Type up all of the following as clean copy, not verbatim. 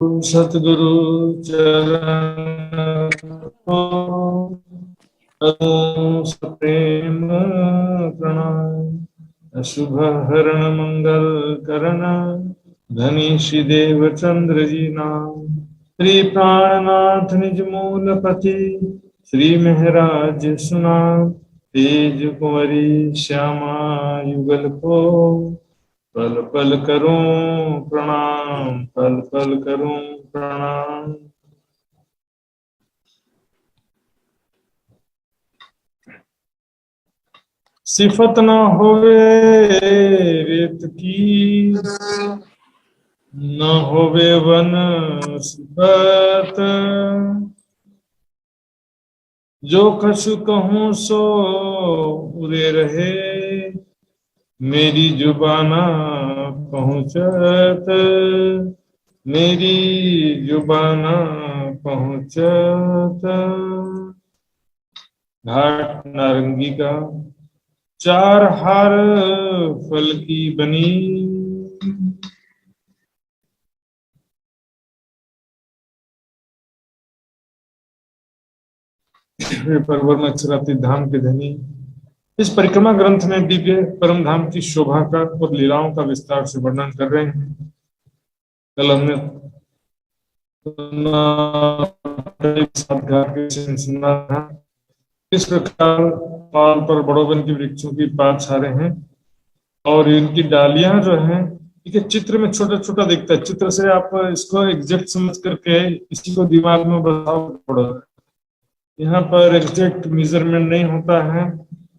सतगुरु चरण सप्रेम प्रणाम। शुभ हरण मंगल करण धनीष देव चंद्र जी नाम। श्री प्राणनाथ निज मूल पति श्री महराज सुनाम। तेज कुंवरी श्यामा युगल को पल पल करूं प्रणाम, पल पल करूं प्रणाम। सिफत न होवे रेत की, न होवे वन सिफत। जो कछु कहूँ सो उरे रहे, मेरी जुबाना पहुँचत, मेरी जुबाना पहुँचत। घाट नारंगी का चार हार फल की बनी, परवर में अक्षराती धाम के धनी। इस परिक्रमा ग्रंथ में दिव्य परम धाम की शोभा का और लीलाओं का विस्तार से वर्णन कर रहे हैं। कल हमने सुना था इस प्रकार पाल पर बड़ों वन की वृक्षों की पात छारे हैं और इनकी डालियां जो हैं, देखिए चित्र में छोटा छोटा दिखता है। चित्र से आप इसको एग्जैक्ट समझ करके इसी को दिमाग में बसाओ पड़ेगा। यहाँ पर एग्जैक्ट मेजरमेंट नहीं होता है।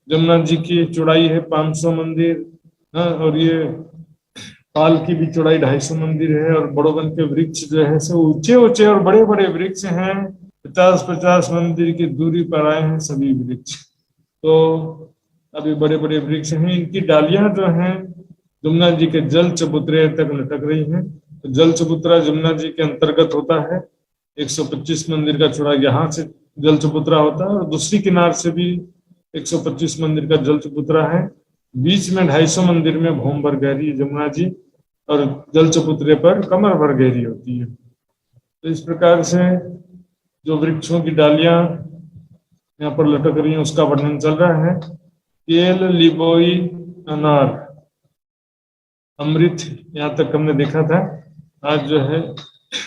जमुना जी की चौड़ाई है 500 मंदिर, और ये पाल की भी चौड़ाई 250 मंदिर है। और बड़ों वन के वृक्ष जो है सो ऊंचे ऊंचे और बड़े बड़े वृक्ष हैं। 50-50 मंदिर की दूरी पर आए हैं सभी वृक्ष। तो अभी बड़े बड़े वृक्ष हैं। इनकी डालियां जो हैं जमुना जी के जल चबूतरे तक लटक रही हैं। तो जल चबूतरा जमुना जी के अंतर्गत होता है। 125 मंदिर का चौड़ा यहाँ से जल चबूतरा होता है और दूसरी किनार से भी 125 मंदिर का जल चबूतरा है। बीच में 250 मंदिर में भूम भर गहरी जमुना जी और जल चबूतरे पर कमर भर गहरी होती है। तो इस प्रकार से जो वृक्षों की डालियां यहाँ पर लटक रही हैं उसका वर्णन चल रहा है। केल, लिबोई, अनार, अमृत यहाँ तक हमने देखा था। आज जो है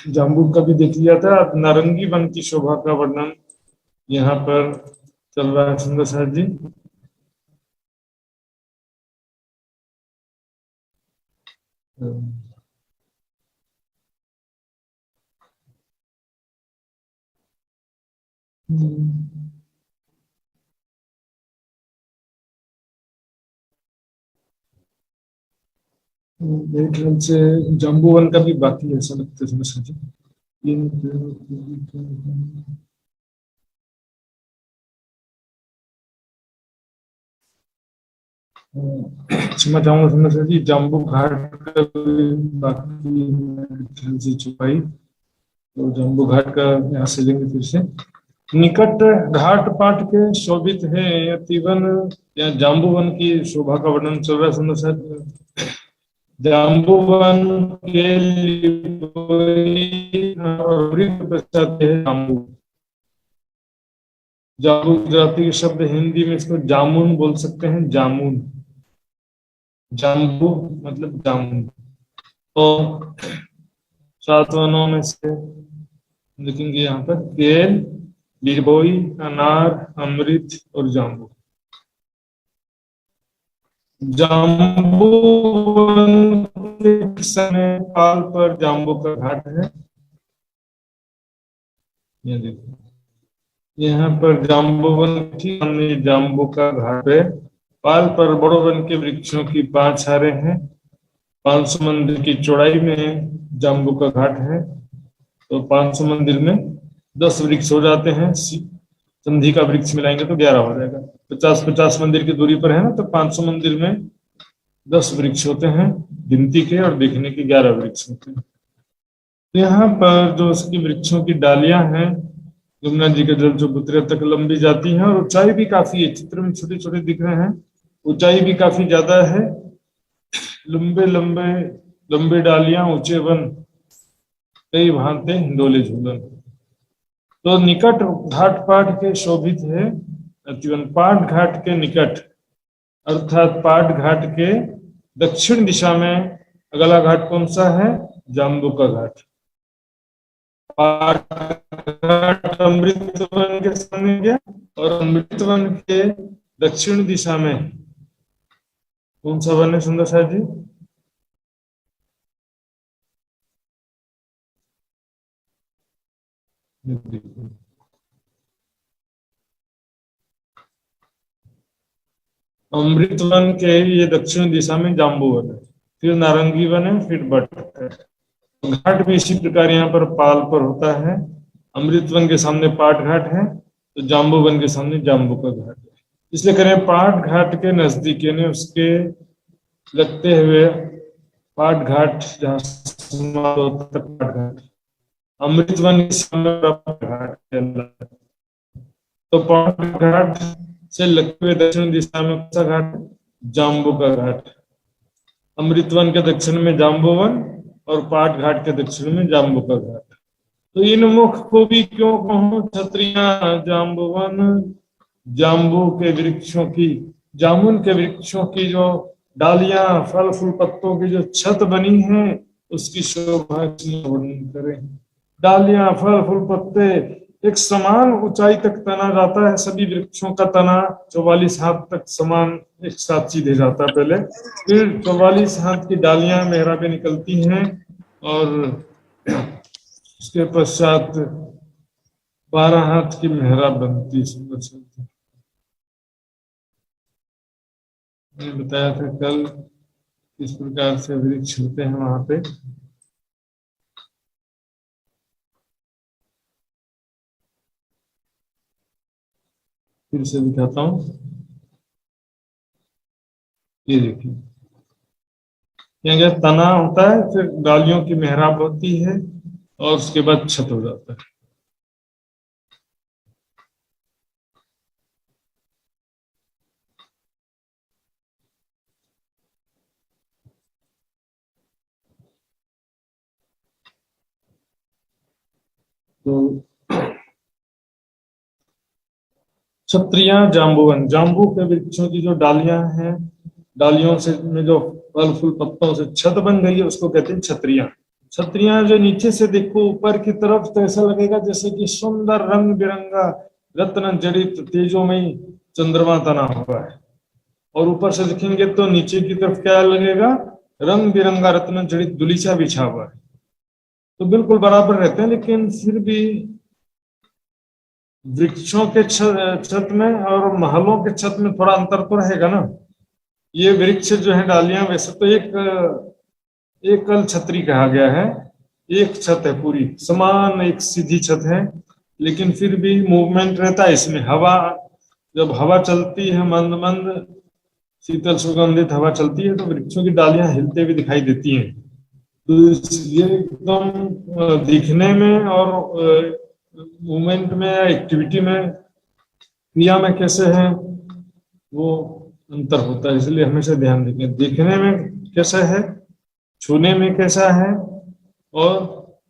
जाम्बू का भी देख लिया था। नारंगी वन की शोभा का वर्णन यहाँ पर चल रहा है। सुंदर साहब जी, मेरे ख्याल से जाम्बूवन का भी बाकी है ऐसा लगता है। सुंदर साहब जी, क्षमा चाहूंगा सुंदर साहब जी, जाम्बू घाट का भी बाकी मेरे ख्याल से छुपाई। तो जम्बू घाट का यहाँ से लेंगे फिर से। निकट घाट पाट के शोभित है अतिवन, या जाम्बूवन की शोभा का वर्णन चल रहा है। सुंदर साहब, जाम्बूवन के और जाम्बू, जाम्बू जाति के शब्द हिंदी में इसको जामुन बोल सकते हैं। जामुन, जाम्बू मतलब जामुन। तो 7 वनों में से लिखेंगे यहाँ पर केल, लिबोई, अनार, अमृत और जाम्बू। जाम्बू के समय पाल पर जाम्बू का घाट है। ये देखो, यहाँ पर जाम्बूवन की सामने जाम्बू का घाट है। पाल पर बड़ों वन के वृक्षों की 5 छारे हैं। 500 मंदिर की चौड़ाई में जाम्बू का घाट है। तो 500 मंदिर में 10 वृक्ष हो जाते हैं। संधि का वृक्ष मिलाएंगे तो 11 हो जाएगा। 50-50 मंदिर की दूरी पर है ना, तो 500 मंदिर में 10 वृक्ष होते हैं गिनती के, और देखने के 11 वृक्ष होते हैं। तो यहाँ पर जो उसकी वृक्षों की डालियां हैं यमुना जी के जल चबूतरे तक लंबी जाती हैं और ऊंचाई भी काफी है। चित्र में छोटे छोटे दिख रहे हैं, ऊंचाई भी काफी ज्यादा है। लंबे लंबे लंबे डालियां, ऊंचे वन कई भांते हिंडोले झूलन। तो निकट घाट पाट के शोभित है अतिवन। पाट घाट के निकट अर्थात पाट घाट के दक्षिण दिशा में अगला घाट कौन सा है? जाम्बू का घाट। पाट घाट अमृतवन के सामने गया, और अमृतवन के दक्षिण दिशा में कौन सा वन है सुंदर साहब जी? अमृत वन के ये दक्षिण दिशा में जाम्बू वन है, फिर नारंगी वन है, फिर बट है। घाट भी इसी प्रकार यहाँ पर पाल पर होता है। अमृत वन के सामने पाट घाट है, तो जाम्बू वन के सामने जाम्बू का घाट है। इसलिए करें पाट घाट के नजदीक यानी उसके लगते हुए पाट घाट जहाँ समाप्त होता है पाट घाट, अमृत वन के सामने घाट कहलाता है। तो पाट घाट से लगते हुए दक्षिण दिशा में कौन सा घाट? जाम्बू का घाट। अमृतवन के दक्षिण में जाम्बूवन और पाट घाट के दक्षिण में जाम्बू का घाट। तो इन मुख को भी क्यों कहूं छत्रियां जाम्बूवन। जाम्बू के वृक्षों की, जामुन के वृक्षों की जो डालियां, फल फूल पत्तों की जो छत बनी है, उसकी शोभा वर्णन करें। डालियां, फल फूल पत्ते एक समान ऊंचाई तक तना जाता है। सभी वृक्षों का तना 44 हाथ तक समान एक साथ सीधे जाता है पहले, फिर 44 हाथ की डालियां मेहराबें निकलती हैं, और उसके पश्चात 12 हाथ की मेहराब बनती है। मैंने बताया था कल किस प्रकार से वृक्ष होते हैं वहां पे। फिर से दिखाता हूं, ये देखिए यहाँ तना होता है, फिर डालियों की मेहराब होती है, और उसके बाद छत हो जाता है। तो छत्रियां जाम्बूवन, जाम्बू के वृक्षों की जो डालियां हैं, डालियों से में जो फल फूल पत्तों से छत बन गई है, उसको कहते हैं छत्रियां। छत्रियां जो नीचे से देखो ऊपर की तरफ, तो ऐसा लगेगा जैसे कि सुंदर रंग बिरंगा रत्न जड़ित तेजोमयी चंद्रमा तना हुआ है। और ऊपर से देखेंगे तो नीचे की तरफ क्या लगेगा? रंग बिरंगा रत्न जड़ित दुलीचा बिछा हुआ है। तो बिल्कुल बराबर रहते हैं, लेकिन फिर भी वृक्षों के छत में और महलों के छत में थोड़ा अंतर तो रहेगा ना। ये वृक्ष जो है डालियां, वैसे तो एक कल छतरी कहा गया है, एक छत है पूरी समान, एक सीधी छत है, लेकिन फिर भी मूवमेंट रहता है इसमें। हवा, जब हवा चलती है मंद मंद शीतल सुगंधित हवा चलती है, तो वृक्षों की डालियां हिलते हुए दिखाई देती हैं। तो ये एकदम दिखने में और मूवमेंट में, एक्टिविटी में, क्रिया में कैसे है वो अंतर होता है। इसलिए हमेशा ध्यान देंगे, देखने में कैसा है, छूने में कैसा है, और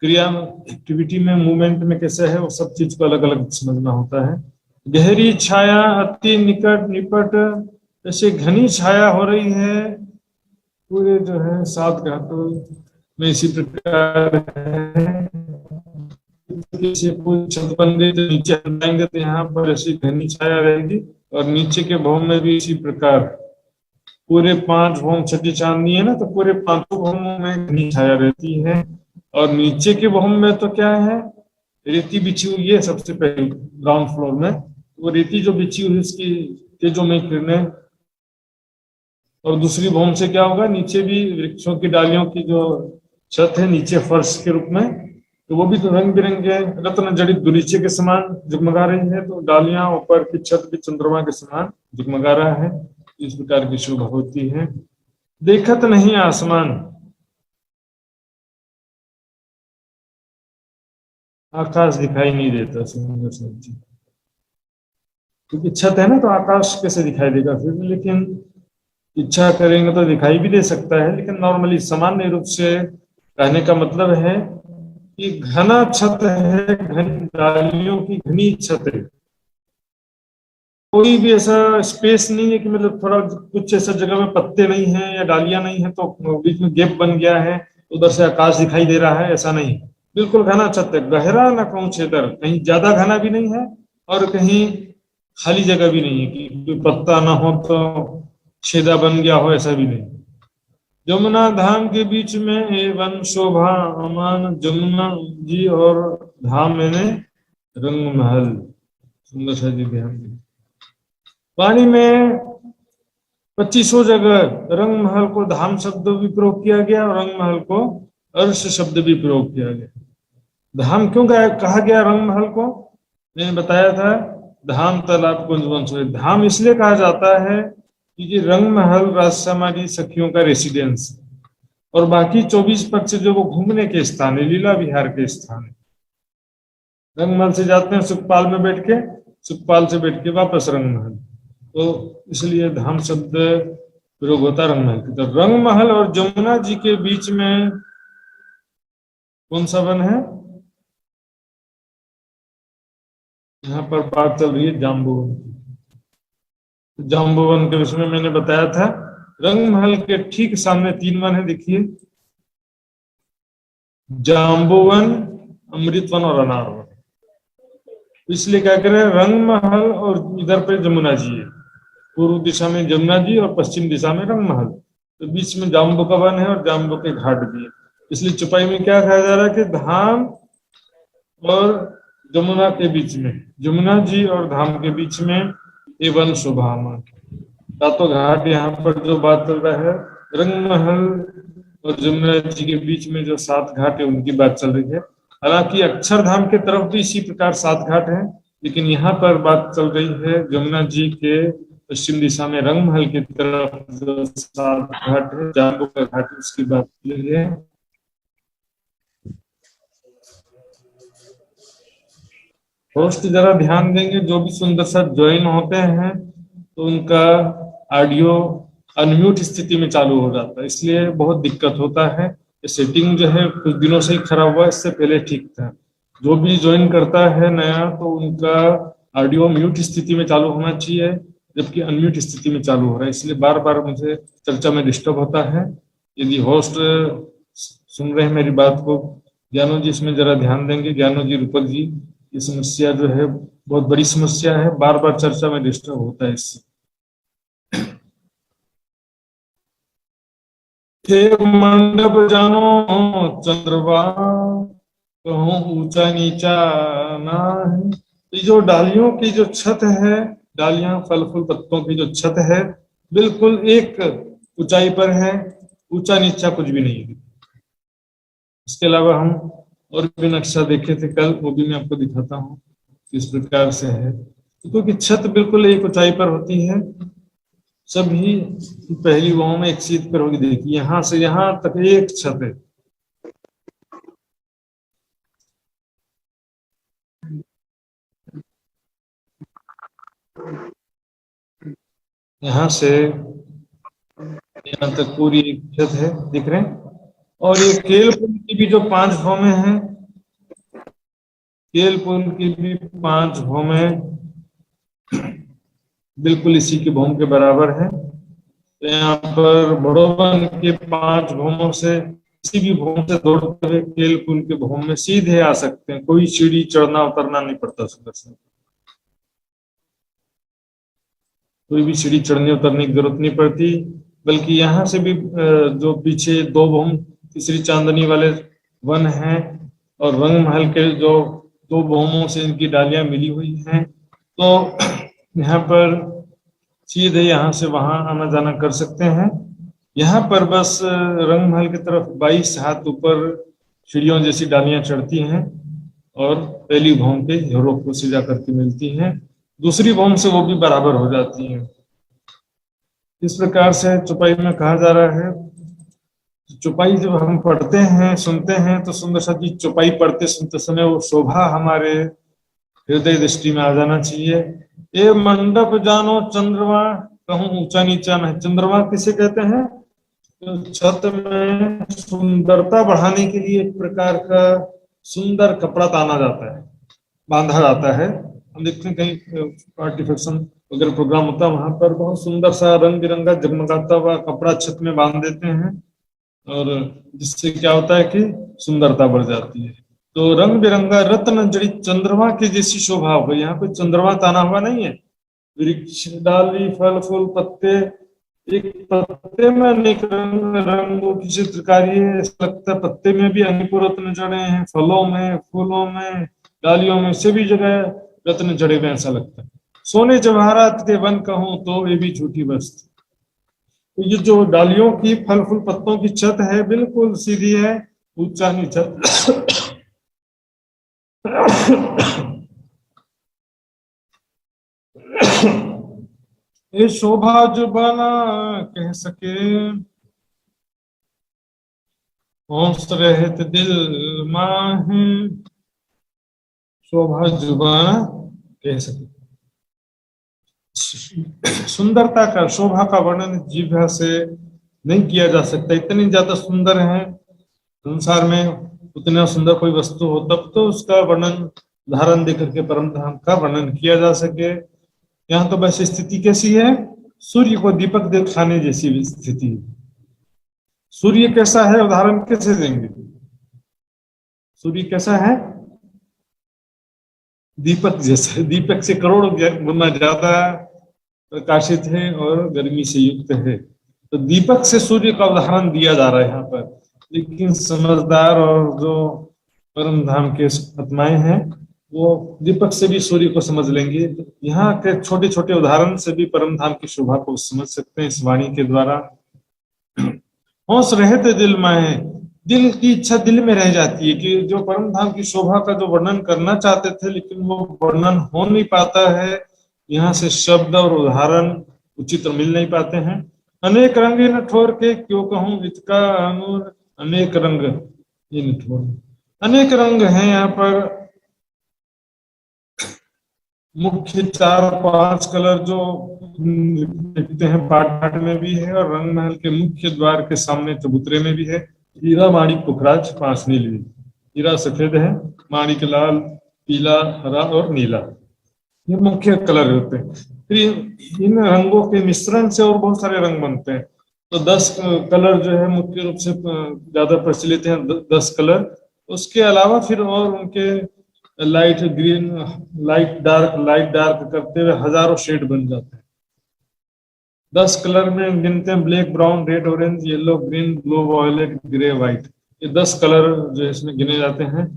क्रिया में, एक्टिविटी में, मूवमेंट में कैसा है, वो सब चीज को अलग अलग समझना होता है। गहरी छाया अति निकट निपट, जैसे घनी छाया हो रही है पूरे जो है 7 घाटों में, इसी प्रकार है। छत बन गई तो नीचे हटाएंगे तो यहाँ पर ऐसी घनी छाया रहेगी, और नीचे के भवन में भी इसी प्रकार पूरे 5 भवन, छठी चांदनी है ना, तो पूरे 5 भवनों में घनी छाया रहती है। और नीचे के भवन में तो क्या है, रेती बिछी हुई है सबसे पहले ग्राउंड फ्लोर में, वो रेती जो बिछी हुई इसकी तेजोमयी किरणें। और दूसरी भवन से क्या होगा, नीचे भी वृक्षों की डालियों की जो छत है नीचे फर्श के रूप में, तो वो भी तो रंग बिरंगे रत्न जड़ित दुलीचे के समान जगमगा रही है। तो डालियां ऊपर की छत भी चंद्रमा के समान जगमगा रहा है। इस प्रकार की शोभा होती है। देखत नहीं आसमान, आकाश दिखाई नहीं देता सुंदर सब्जी, क्योंकि छत है ना, तो आकाश कैसे दिखाई देगा फिर। लेकिन इच्छा करेंगे तो दिखाई भी दे सकता है, लेकिन नॉर्मली सामान्य रूप से कहने का मतलब है ये घना छत है, डालियों की घनी छत है। कोई भी ऐसा स्पेस नहीं है कि मतलब थोड़ा कुछ ऐसा जगह में पत्ते नहीं है या डालियां नहीं है तो बीच में गैप बन गया है, उधर से आकाश दिखाई दे रहा है, ऐसा नहीं। बिल्कुल घना छत है, गहरा न कहूं छेदर, कहीं ज्यादा घना भी नहीं है और कहीं खाली जगह भी नहीं है कि कोई पत्ता ना हो तो छेदा बन गया हो, ऐसा भी नहीं। जमुना धाम के बीच में एवं शोभा अमान, जमुना जी और धाम मैंने रंग महल। सुंदर सा जी ध्यान दें। वाणी में 2500 जगह रंग महल को धाम शब्द भी प्रयोग किया गया और रंग महल को अर्श शब्द भी प्रयोग किया गया। धाम क्यों कहा गया रंग महल को? मैंने बताया था, धाम तालाब कुंज वन सोए। धाम इसलिए कहा जाता है क्योंकि रंग महल राजकुमारी सखियों का रेसिडेंस है और बाकी 24 पक्ष जो वो घूमने के स्थान है, लीला विहार के स्थान है। रंगमहल से जाते हैं सुखपाल में बैठ के, सुखपाल से बैठ के वापस रंगमहल, तो इसलिए धाम शब्द प्रयोग होता रंगमहल की। तो रंगमहल और जमुना जी के बीच में कौन सा वन है? यहाँ पर बात चल रही है जाम्बूवन की। जाम्बूवन के विषय में मैंने बताया था, रंगमहल के ठीक सामने 3 वन है, देखिए, जाम्बूवन, अमृतवन और अनारवन। इसलिए क्या करें, रंगमहल और इधर पे जमुना जी है, पूर्व दिशा में जमुना जी और पश्चिम दिशा में रंगमहल, तो बीच में जाम्बू का वन है और जाम्बू के घाट भी है। इसलिए चौपाई में क्या कहा जा रहा है कि धाम और जमुना के बीच में, जमुना जी और धाम के बीच में एवं शोभामा, सातों घाट। यहाँ पर जो बात चल रहा है, रंगमहल और जमुना जी के बीच में जो 7 घाट है उनकी बात चल रही है। हालांकि अक्षरधाम के तरफ भी इसी प्रकार 7 घाट हैं, लेकिन यहाँ पर बात चल रही है जमुना जी के पश्चिम दिशा में रंगमहल की तरफ जो 7 घाट है, जाम्बू का घाट, उसकी बात चल रही है। होस्ट जरा ध्यान देंगे, जो भी सुंदर सा ज्वाइन होते हैं तो उनका ऑडियो अनम्यूट स्थिति में चालू हो जाता है, इसलिए बहुत दिक्कत होता है। सेटिंग जो है कुछ दिनों से ही खराब हुआ, इससे पहले ठीक था। जो भी ज्वाइन करता है नया तो उनका ऑडियो म्यूट स्थिति में चालू होना चाहिए, जबकि अनम्यूट स्थिति में चालू हो रहा है, इसलिए बार बार मुझे चर्चा में डिस्टर्ब होता है। यदि होस्ट सुन रहे हैं मेरी बात को, ज्ञानो जी इसमें जरा ध्यान देंगे, ज्ञानो जी, रूपक जी, ये समस्या जो है बहुत बड़ी समस्या है, बार बार चर्चा में डिस्टर्ब होता है इससे। हे मंडप जानो चंद्रवा, कहूँ ऊंचा नीचा ना है। ये जो डालियों की जो छत है, डालियां फल फूल पत्तों की जो छत है, बिल्कुल एक ऊंचाई पर है, ऊंचा नीचा कुछ भी नहीं है। इसके अलावा हम और भी नक्शा देखे थे कल, वो भी मैं आपको दिखाता हूँ किस प्रकार से है। क्योंकि छत बिल्कुल एक ऊंचाई पर होती है, सभी पहली वाव में एक सीध पर होगी। देखिए यहां से यहां तक एक छत है, यहां से यहाँ तक पूरी एक छत है, दिख रहे हैं। और ये केल पुल की भी जो 5 भौमें हैं, केल पुल की भी 5 भौमें बिल्कुल इसी के भौम के बराबर है। तो यहाँ पर बड़ोवन के 5 भौमों से किसी भी भौम से दौड़ते हुए केल पुल के भौम में सीधे आ सकते हैं, कोई सीढ़ी चढ़ना उतरना नहीं पड़ता। सुंदर से कोई भी सीढ़ी चढ़ने उतरने की जरूरत नहीं पड़ती, बल्कि यहाँ से भी जो पीछे 2 भौम तीसरी चांदनी वाले वन हैं और रंग महल के जो 2 भौमों से इनकी डालियां मिली हुई हैं, तो यहाँ पर सीधे यहाँ से वहां आना जाना कर सकते हैं। यहाँ पर बस रंग महल की तरफ 22 हाथ ऊपर सीढ़ियों जैसी डालियां चढ़ती हैं और पहली भौम के हीरो को सीधा करके मिलती हैं, दूसरी भौम से वो भी बराबर हो जाती हैं। इस प्रकार से चौपाई में कहा जा रहा है। चौपाई जब हम पढ़ते हैं सुनते हैं तो सुंदर सा चीज चौपाई पढ़ते सुनते समय वो शोभा हमारे हृदय दृष्टि में आ जाना चाहिए। ये मंडप जानो चंद्रमा, कहूँ ऊंचा नीचा नहीं। चंद्रमा किसे कहते हैं? तो छत में सुंदरता बढ़ाने के लिए एक प्रकार का सुंदर कपड़ा ताना जाता है, बांधा जाता है। हम देखते हैं कहीं पार्टी फंक्शन वगैरह प्रोग्राम होता है, वहां पर बहुत सुंदर सा रंग बिरंगा जगमगाता हुआ कपड़ा छत में बांध देते हैं, और जिससे क्या होता है कि सुंदरता बढ़ जाती है। तो रंग बिरंगा रत्न जड़ित चंद्रमा की जैसी शोभा हो गई। यहाँ पे चंद्रमा ताना हुआ नहीं है, वृक्ष डाली फल फूल पत्ते, एक पत्ते में अनेक रंगों की चित्रकारी है। ऐसा लगता है पत्ते में भी अनेकों रत्न जड़े हैं, फलों में, फूलों में, डालियों में, सभी जगह रत्न जड़े हुए ऐसा लगता है। सोने जवाहरात के वन कहूं तो ये भी झूठी बस्त। तो ये जो डालियों की फल फूल पत्तों की छत है बिल्कुल सीधी है, ऊंचा नीचा। ये शोभा जो बना कह सके, होश रहत दिल माहे, शोभा जुबाना कह सके। सुंदरता का, शोभा का वर्णन जीभ से नहीं किया जा सकता। इतनी ज्यादा सुंदर है संसार में, उतना सुंदर कोई वस्तु हो तब तो उसका वर्णन धारण देकर के परम धाम का वर्णन किया जा सके। यहाँ तो बस स्थिति कैसी है, सूर्य को दीपक दिखाने जैसी स्थिति है। सूर्य कैसा है उदाहरण कैसे देंगे? सूर्य कैसा है? दीपक जैसा, दीपक से करोड़ों गुना ज्यादा प्रकाशित है और गर्मी से युक्त है। तो दीपक से सूर्य का उदाहरण दिया जा रहा है यहाँ पर। लेकिन समझदार और जो परम धाम के आत्माएं हैं वो दीपक से भी सूर्य को समझ लेंगे। यहाँ के छोटे छोटे उदाहरण से भी परम धाम की शोभा को समझ सकते हैं इस वाणी के द्वारा। होश रहते दिल में, दिल की इच्छा दिल में रह जाती है कि जो परम धाम की शोभा का जो वर्णन करना चाहते थे लेकिन वो वर्णन हो नहीं पाता है। यहाँ से शब्द और उदाहरण उचित मिल नहीं पाते हैं। अनेक रंग इन ठोर के क्यों कहूं इसका अनूर, अनेक रंग इन ठोर, अनेक रंग हैं यहाँ पर। मुख्य 4-5 कलर जो दिखते हैं पाट पाट में भी है, और रंग महल के मुख्य द्वार के सामने चबूतरे में भी है। हीरा माणिक पुखराज 5 नील, हीरा सफेद है, माणिक लाल, पीला, हरा और नीला, ये मुख्य कलर होते हैं। फिर इन रंगों के मिश्रण से और बहुत सारे रंग बनते हैं। तो 10 कलर जो है मुख्य रूप से ज्यादा प्रचलित हैं, 10 कलर। उसके अलावा फिर और उनके लाइट ग्रीन, लाइट डार्क करते हुए हजारों शेड बन जाते हैं। 10 कलर में गिनते हैं black, brown, red, orange, yellow, green, blue, violet, grey, white. ये 10 कलर जो इसमें गिने जाते हैं।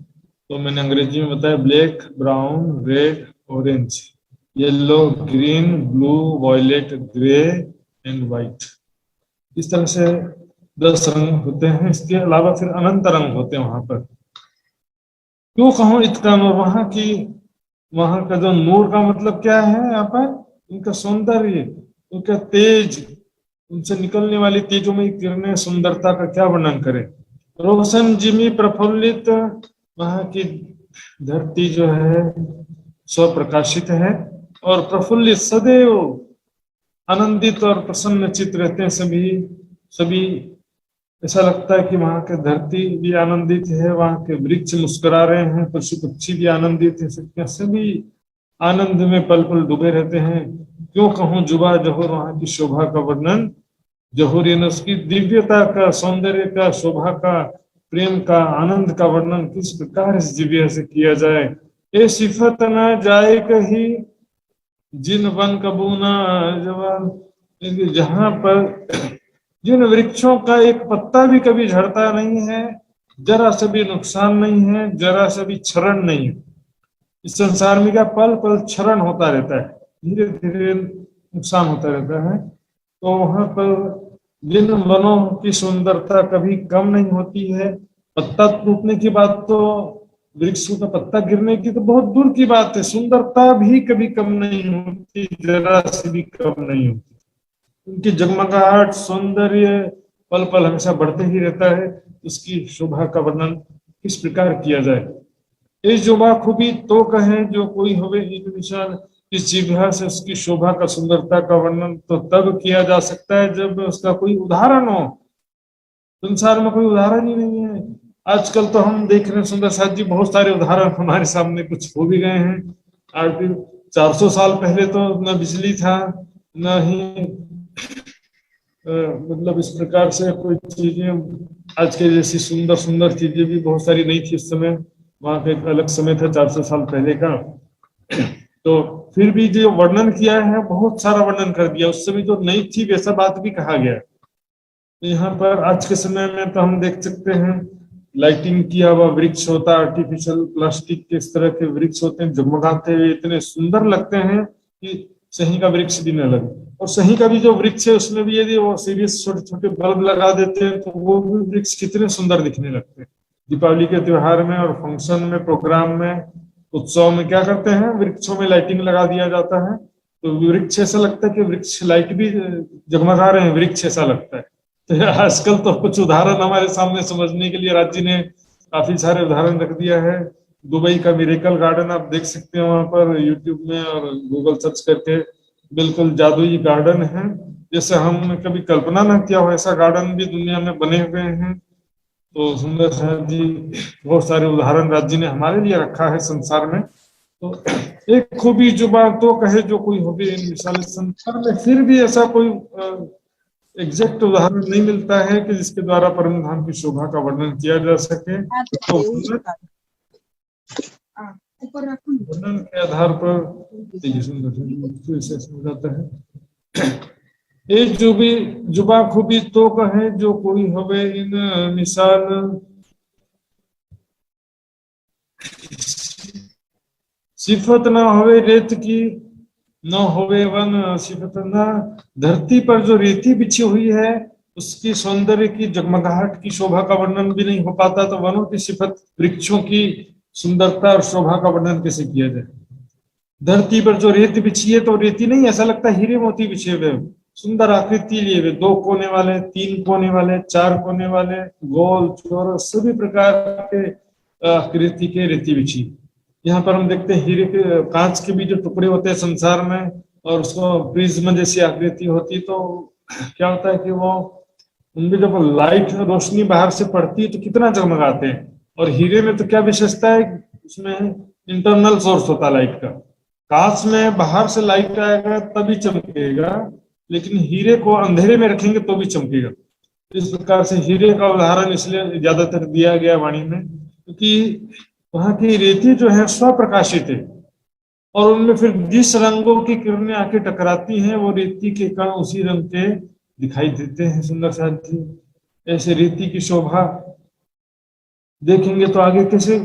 तो मैंने अंग्रेजी में बताया black, brown, red, orange, yellow, green, blue, violet, grey and white. इस तरह से 10 रंग होते हैं। इसके अलावा फिर अनंत रंग होते हैं वहां पर। क्यों कहूं इतना नूर, वहां का जो नूर का मतलब क्या है यहाँ पर? उनका सौंदर्य, उनका तेज, उनसे निकलने वाली तेजोमयी किरणें, सुंदरता का क्या वर्णन करें। रोशन जिमी प्रफुल्लित, वहां की धरती जो है स्वप्रकाशित है और प्रफुल्लित, सदैव आनंदित और प्रसन्न चित्त रहते हैं सभी। ऐसा लगता है कि वहां की धरती भी आनंदित है, वहां के वृक्ष मुस्कुरा रहे हैं, पशु पक्षी भी आनंदित है, सभी आनंद में पल पल डूबे रहते हैं। क्यों कहूं जुबा जहूर, वहां की शोभा का वर्णन, जहूर यानी उसकी दिव्यता का, सौंदर्य का, शोभा का, प्रेम का, आनंद का वर्णन किस प्रकार इस दिव्य से किया जाए। ये सिफत न जाए कहीं जिन वन कबूना जवान, जहां पर जिन वृक्षों का एक पत्ता भी कभी झड़ता नहीं है, जरा सा भी नुकसान नहीं है, जरा सा भी क्षरण नहीं है। इस संसार में क्या पल पल क्षरण होता रहता है, धीरे धीरे नुकसान होता रहता है। तो वहां पर जिन वनों की सुंदरता कभी कम नहीं होती है। पत्ता टूटने की बात तो, वृक्षों का पत्ता गिरने की तो बहुत दूर की बात है, सुंदरता भी कभी कम नहीं होती, जरा सी भी कम नहीं होती। उनकी जगमगाहट, सौंदर्य पल पल हमेशा बढ़ते ही रहता है। उसकी शोभा का वर्णन किस प्रकार किया जाए। ये शोभा खूबी तो कहे जो कोई होवे इन निशान, इस जिह्वा से उसकी शोभा का, सुंदरता का वर्णन तो तब किया जा सकता है जब उसका कोई उदाहरण हो। संसार में कोई उदाहरण ही नहीं है। आजकल तो हम देख रहे हैं सुंदर साथ जी, बहुत सारे उदाहरण हमारे सामने कुछ हो भी गए हैं। आज 400 साल पहले तो न बिजली था, न ही मतलब इस प्रकार से कोई चीजें आज के जैसी सुंदर सुंदर चीजें भी बहुत सारी नहीं थी उस समय। वहां का एक अलग समय था 400 साल पहले का। तो फिर भी जो वर्णन किया है, बहुत सारा वर्णन कर दिया। उस समय जो नहीं थी वैसा बात भी कहा गया। तो यहाँ पर आज के समय में तो हम देख सकते हैं, लाइटिंग किया हुआ वृक्ष होता है, आर्टिफिशियल प्लास्टिक के इस तरह के वृक्ष होते हैं, जगमगाते हुए इतने सुंदर लगते हैं कि सही का वृक्ष भी न लगे। और सही का भी जो वृक्ष है उसमें भी यदि वो सीरियस छोटे छोटे बल्ब लगा देते हैं तो वो भी वृक्ष कितने सुंदर दिखने लगते हैं। दीपावली के त्योहार में और फंक्शन में, प्रोग्राम में, उत्सव में क्या करते हैं, वृक्षों में लाइटिंग लगा दिया जाता है। तो वृक्ष ऐसा लगता है कि वृक्ष लाइट भी जगमगा रहे हैं, वृक्ष ऐसा लगता है। तो आजकल तो कुछ उदाहरण हमारे सामने समझने के लिए राज्य ने काफी सारे उदाहरण रख दिया है। दुबई का मिरेकल गार्डन आप देख सकते हैं वहां पर यूट्यूब में और गूगल सर्च करके। बिल्कुल जादुई गार्डन है, जैसे हमने कभी कल्पना न किया हो ऐसा गार्डन भी दुनिया में बने हुए हैं। तो सुंदर साहब जी, बहुत सारे उदाहरण राज्य ने हमारे लिए रखा है संसार में। तो एक खूबी जुबान तो कहे जो कोई हो भी इन विशाल संसार में, फिर भी ऐसा कोई एग्जैक्ट उदाहरण नहीं मिलता है कि जिसके द्वारा परम धाम की शोभा का वर्णन किया जा सके। तो वर्णन के आधार पर सुंदर समझाता है, एक जो भी जुबा खूबी तो कहे जो कोई हवे इन मिसाल, सिफत न होवे रेत की, न होवे वन सिफत न। धरती पर जो रेती बिछी हुई है उसकी सौंदर्य की, जगमगाहट की, शोभा का वर्णन भी नहीं हो पाता, तो वनों की सिफत, वृक्षों की सुंदरता और शोभा का वर्णन कैसे किया जाए। धरती पर जो रेत बिछी है तो रेती नहीं, ऐसा लगता है हीरे मोती बिछे हुए, सुंदर आकृति लिए हुए, 2 कोने वाले, 3 कोने वाले, 4 कोने वाले, गोल चौरस सभी प्रकार के आकृति के रेती बिछी। यहाँ पर हम देखते हैं हीरे के, कांच के भी जो टुकड़े होते हैं संसार में, और उसको प्रिज्म जैसी आकृति होती, तो क्या होता है कि वो उनमें जब लाइट रोशनी बाहर से पड़ती है तो कितना जगमगाते हैं। और हीरे में तो क्या विशेषता है, उसमें इंटरनल सोर्स होता है लाइट का। कांच में बाहर से लाइट आएगा तभी चमकेगा, लेकिन हीरे को अंधेरे में रखेंगे तो भी चमकेगा। इस प्रकार से हीरे का उदाहरण इसलिए ज्यादातर दिया गया वाणी में, क्योंकि वहां की रेती जो है स्वप्रकाशित है, और उनमें फिर जिस रंगों की किरणें आके टकराती हैं वो रेती के कण उसी रंग के दिखाई देते हैं। सुंदर साथ जी, ऐसे रेती की शोभा देखेंगे तो आगे कैसे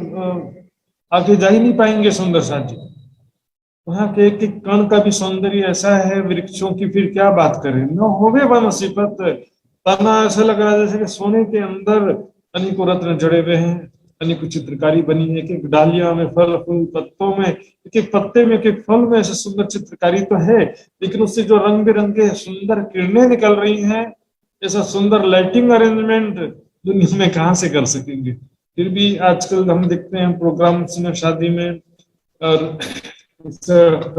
आगे जा ही नहीं पाएंगे सुंदर साथ जी। वहां के एक एक कण का भी सौंदर्य ऐसा है, वृक्षों की फिर क्या बात करें। न होवे वन सिफत, तना ऐसा लग रहा है जैसे कि सोने के अंदर अनेकों रत्न जड़े हुए हैं, अनेक चित्रकारी बनी है। एक एक डालियां में, फल फूल पत्तों में, एक एक पत्ते में, एक एक फल में ऐसे सुंदर चित्रकारी तो है, लेकिन उससे जो रंग बिरंगे सुंदर किरणें निकल रही हैं, ऐसा सुंदर लाइटिंग अरेंजमेंट दुनिया में कहाँ से कर सकेंगे। फिर भी आजकल हम देखते हैं प्रोग्राम्स में, शादी में, और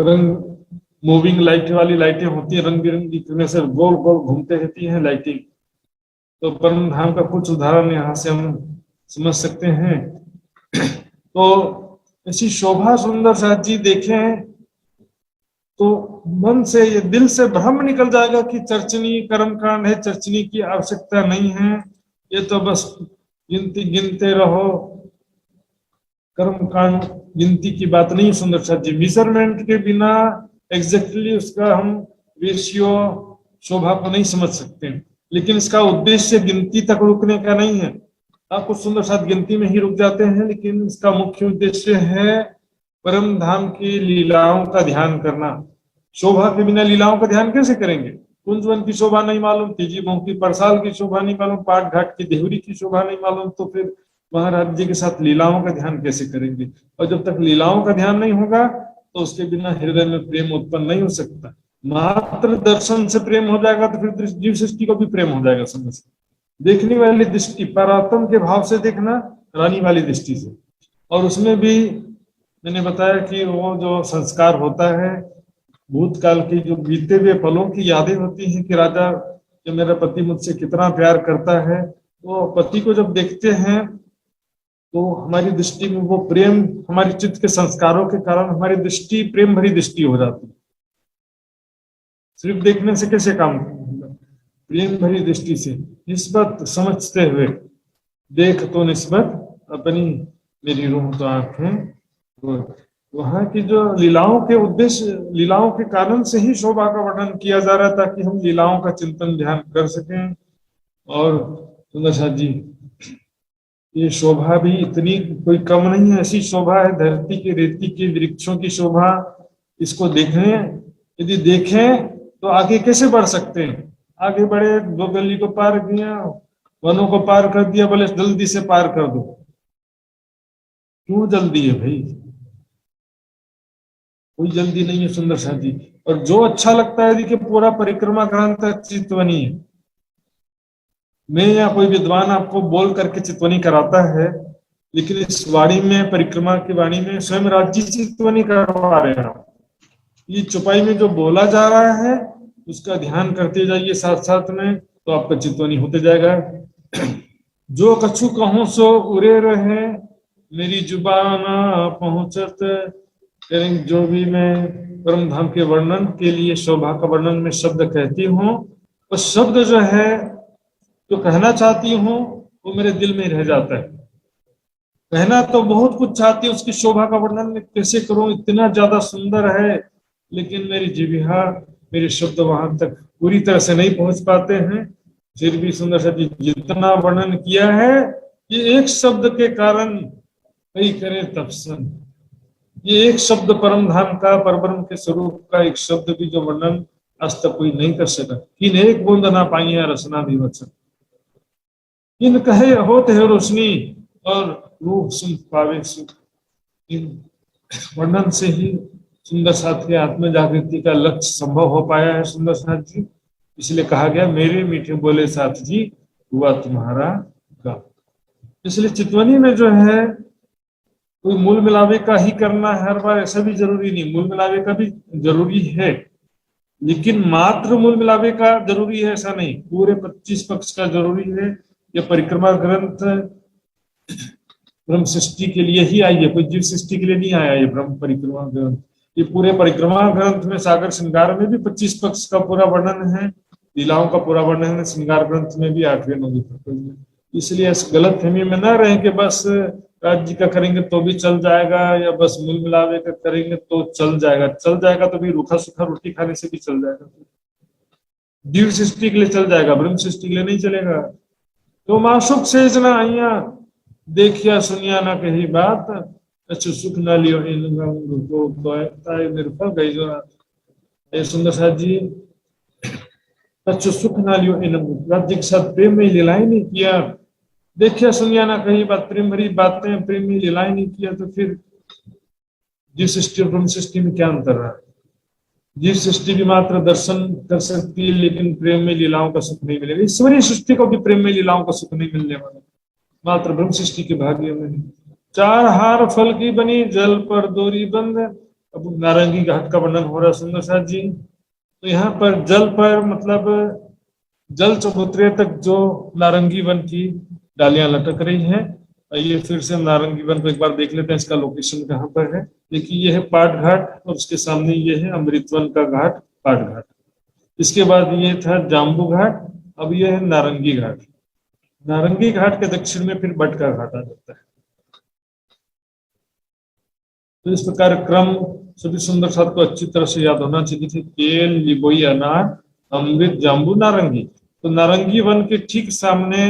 रंग मूविंग लाइट वाली लाइटें होती है, रंग बिरंगी किरणें से गोल गोल घूमते रहती हैं लाइटिंग। तो परम धाम का कुछ उदाहरण यहाँ से हम समझ सकते हैं। तो ऐसी शोभा सुंदर साथ जी देखें तो मन से, ये दिल से भ्रम निकल जाएगा कि चर्चनी कर्मकांड है, चर्चनी की आवश्यकता नहीं है, ये तो बस गिनती गिनते रहो। कर्मकांड गिनती की बात नहीं सुंदर साथ जी। मेजरमेंट के बिना एग्जैक्टली उसका हम रेशियो, शोभा को नहीं समझ सकते, लेकिन इसका उद्देश्य गिनती तक रुकने का नहीं है। आप कुछ सुंदर साथ गिनती में ही रुक जाते हैं, लेकिन इसका मुख्य उद्देश्य है परम धाम की लीलाओं का ध्यान करना। शोभा के बिना लीलाओं का ध्यान कैसे करेंगे। कुंजवन की शोभा नहीं मालूम, तीजी मोह की परसाल की शोभा नहीं मालूम, पाट घाट की देहुरी की शोभा नहीं मालूम, तो फिर महाराज जी के साथ लीलाओं का ध्यान कैसे करेंगे। और जब तक लीलाओं का ध्यान नहीं होगा तो उसके बिना हृदय में प्रेम उत्पन्न नहीं हो सकता। मात्र दर्शन से प्रेम हो जाएगा तो फिर जीव सृष्टि को भी प्रेम हो जाएगा। समझ, देखने वाली दृष्टि परात्म के भाव से देखना, रानी वाली दृष्टि से। और उसमें भी मैंने बताया कि वो जो संस्कार होता है, भूतकाल की जो बीते हुए पलों की यादें होती हैं कि राजा, जो मेरा पति मुझसे कितना प्यार करता है, वो पति को जब देखते हैं तो हमारी दृष्टि में वो प्रेम, हमारे चित्त के संस्कारों के कारण हमारी दृष्टि प्रेम भरी दृष्टि हो जाती है। सिर्फ देखने से कैसे काम होगा? प्रेम भरी दृष्टि से, निस्बत समझते हुए, देख तो निस्बत अपनी, मेरी रूह तो आंखें, वो वहां की जो लीलाओं के उद्देश्य, लीलाओं के कारण से ही शोभा का वर्णन किया जा रहा है, ताकि हम लीलाओं का चिंतन ध्यान कर सकें। और सुंदर साथ जी, ये शोभा भी इतनी कोई कम नहीं है, ऐसी शोभा है धरती की, रेती की, वृक्षों की शोभा। इसको देखें, यदि देखें तो आगे कैसे बढ़ सकते हैं? आगे बढ़े, दो गली को पार किया, वनों को पार कर दिया, बोले जल्दी से पार कर दो। क्यों जल्दी है भाई? कोई जल्दी नहीं है सुंदर साथ जी। और जो अच्छा लगता है, देखिए पूरा परिक्रमा ग्रंथ चितवनी है। मैं या कोई विद्वान आपको बोल करके चितवनी कराता है, लेकिन इस वाणी में, परिक्रमा की वाणी में स्वयं राज्य चितवनी करवा रहे हैं। ये चुपाई में जो बोला जा रहा है उसका ध्यान करते जाइए साथ साथ में, तो आपका चितवनी होते जाएगा। जो कछु कहूं सो उरे रहे, मेरी जुबाना पहुंचत। करें जो भी मैं परम धाम के वर्णन के लिए, शोभा का वर्णन में शब्द कहती हूँ, वो शब्द जो है, जो कहना चाहती हूँ, वो मेरे दिल में रह जाता है। कहना तो बहुत कुछ चाहती हूँ, उसकी शोभा का वर्णन मैं कैसे करूं, इतना ज्यादा सुंदर है, लेकिन मेरी जिह्वा, मेरे शब्द वहां तक पूरी तरह से नहीं पहुंच पाते हैं। फिर भी सुंदर सा जितना वर्णन किया है, ये एक शब्द के कारण कई करे तपसन। ये एक शब्द परम धाम का, परब्रह्म के स्वरूप का एक शब्द भी जो वर्णन आज तक कोई नहीं कर सका। किन एक बूंद ना पाई है रसना भी वचन, किन कहे होते है रोशनी, और रूह सुन पावे सुख। इन वर्णन से ही सुंदर साथ के आत्म जागृति का लक्ष्य संभव हो पाया है सुंदर साथ जी। इसलिए कहा गया, मेरे मीठे बोले साथ जी, हुआ तुम्हारा गा। इसलिए चितवनी में जो है, कोई मूल मिलावे का ही करना है हर बार, ऐसा भी जरूरी नहीं। मूल मिलावे का भी जरूरी है, लेकिन मात्र मूल मिलावे का जरूरी है ऐसा नहीं। पूरे 25 पक्ष का जरूरी है। यह परिक्रमा ग्रंथ ब्रह्म सृष्टि के लिए ही आई है, कोई जीव सृष्टि के लिए नहीं आया ये ब्रह्म परिक्रमा ग्रंथ। ये पूरे परिक्रमा ग्रंथ में, सागर श्रृंगार में भी 25 पक्ष का पूरा वर्णन है, लीलाओं का पूरा वर्णन है। श्रृंगार ग्रंथ में भी 8वें 9वें पक्ष में। इसलिए इस गलत फहमी में न रहें कि बस राज्य का करेंगे तो भी चल जाएगा, या बस मूल मिलावे का करेंगे तो चल जाएगा। चल जाएगा तो भी रूखा सूखा रोटी खाने से भी चल जाएगा। जीव सृष्टि के लिए चल जाएगा, ब्रह्म सृष्टि के लिए नहीं चलेगा। तो माशुक से जना आइया, देखिया सुनिया ना कही बात, अच्छा सुख ना लियो निर्फल गई जो। ये सुंदर साथ जी, अच्छा सुख ना लियो इन राज्य के साथ प्रेम में लीलाएं नहीं किया, देखिया सुनिया ना कही बात, प्रेम भरी बातें, प्रेम में लीलाएं नहीं किया, तो फिर जीव सृष्टि और ब्रह्म सृष्टि में क्या अंतर रहा? जीव सृष्टि भी मात्र दर्शन कर सकती है, लेकिन प्रेम में लीलाओं का सुख नहीं मिलेगा। ईश्वरीय सृष्टि को भी प्रेम में लीलाओं का सुख नहीं मिलने वाला, मात्र ब्रह्म सृष्टि के भाग्य में। चार हार फल की बनी, जल पर डोरी बंद। अब नारंगी घाट का वर्णन हो रहा है सुंदर साथ जी। तो यहाँ पर जल पर मतलब जल चबूतरे तक जो नारंगी वन की डालियां लटक रही हैं। ये फिर से नारंगी वन को एक बार देख लेते हैं, इसका लोकेशन कहाँ पर है। देखिए ये है पाट घाट, और उसके सामने ये है अमृतवन का घाट, पाट घाट। इसके बाद ये था जाम्बू घाट, अब ये है नारंगी घाट। नारंगी घाट के दक्षिण में फिर बट का घाट आ जाता है। तो इस प्रकार क्रम सभी सुंदर साथ को अच्छी तरह से याद होना चाहिए थे। केल, लिबोई, अनार, अमृत, जाम्बू, नारंगी। तो नारंगी वन के ठीक सामने